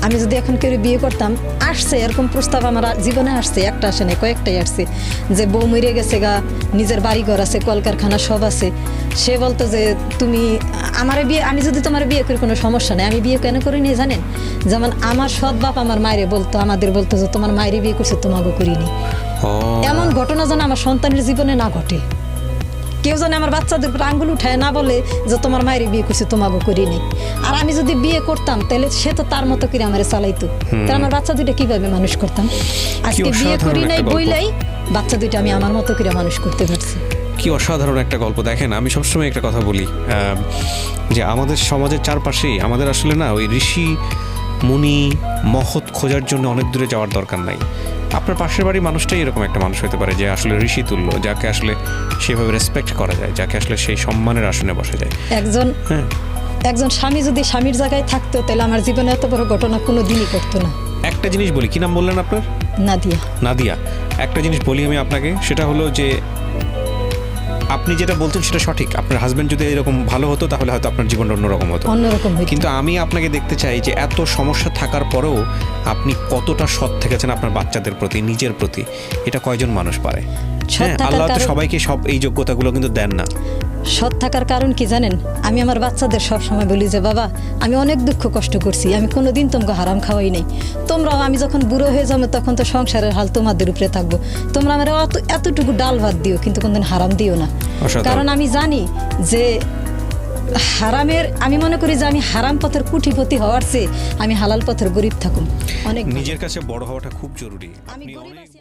আমি যদি এখন কেউ বিয়ে করতাম, আসছে এরকম প্রস্তাব আমার জীবনে আসছে, একটা আসে না, কয়েকটাই আসছে, যে বউ মরে গেছে গা, নিজের বাড়ি ঘর আছে, কলকারখানা সব আছে, সে বলতো যে তুমি আমারে বিয়ে, আমি যদি তোমার বিয়ে করি কোনো সমস্যা নেই। আমি বিয়ে কেন করি নি জানেন? যেমন আমার সৎ বাপ আমার মায়েরে বলতো, আমাদের বলতো যে তোমার মায়েরে বিয়ে করছে, তোমাকে করিনি। এমন ঘটনা যেন আমার সন্তানের জীবনে না ঘটে। কেউ জানে আমার বাচ্চাদের উপর আঙ্গুল উঠায় না বলে যে তোমার মায়ের বিয়ে করছে তোমাকে করিনি। আর আমি যদি বিয়ে করতাম তাহলে সে তো তার মতো করে আমার চালাইতো, তাহলে আমার বাচ্চা দুইটা কিভাবে মানুষ করতাম? আজকে বিয়ে অসাধারণ করি নাই একটা গল্প। বইলাই বাচ্চা দুইটা আমি আমার মতো করে মানুষ করতে পারছি। কি অসাধারণ একটা গল্প। দেখেন, আমি সবসময় একটা কথা বলি যে আমাদের সমাজের চারপাশেই আমাদের আসলে না ওই ঋষি মুনি মহৎ খোঁজার জন্য অনেক দূরে যাওয়ার দরকার নাই। আপনার পাশের বাড়ির মানুষটাই এরকম একটা মানুষ হতে পারে যে আসলে ঋষি তুল্য, যাকে আসলে সেভাবে রেসপেক্ট করা যায়, যাকে আসলে সেই সম্মানের আসনে বসা যায়। হ্যাঁ, একজন স্বামী যদি স্বামীর জায়গায় থাকতো তাহলে আমার জীবনে এত বড় ঘটনা কোনো দিনই করতো না। একটা জিনিস বলি, কি নাম বললেন আপনার? নাদিয়া। নাদিয়া, একটা জিনিস বলি আমি আপনাকে, সেটা হলো যে আপনি যেটা বলছেন সেটা সঠিক। আপনার হাজবেন্ড যদি এরকম ভালো হতো তাহলে হয়তো আপনার জীবনটা অন্যরকম হতো। কিন্তু আমি আপনাকে দেখতে চাই যে এত সমস্যা থাকার পরেও আপনি কতটা সৎ থেকেছেন আপনার বাচ্চাদের প্রতি, নিজের প্রতি। এটা কয়জন মানুষ পারে? হ্যাঁ, আল্লাহ তো সবাইকে সব এই যোগ্যতাগুলো কিন্তু দেন না। সৎ থাকার কারণ কি জানেন? আমি আমার বাচ্চাদের সব সময় বলি যে বাবা, আমি অনেক দুঃখ কষ্ট করছি, আমি কোনোদিন তোমাকে হারাম খাওয়াই নাই। তোমরাও আমি যখন বুড়ো হয়ে যাবো তখন তো সংসারের হাল তোমাদের উপরে থাকবো, তোমরা আমার এতটুকু ডাল ভাত দিও, কিন্তু কোনদিন হারাম দিও না। কারণ আমি জানি যে হারামের, আমি মনে করি যে আমি হারাম পথের কুটিপতি হওয়ার চেয়ে আমি হালাল পথের গরিব থাকুন অনেক। নিজের কাছে বড় হওয়াটা খুব জরুরি। আমি গরিব আছি।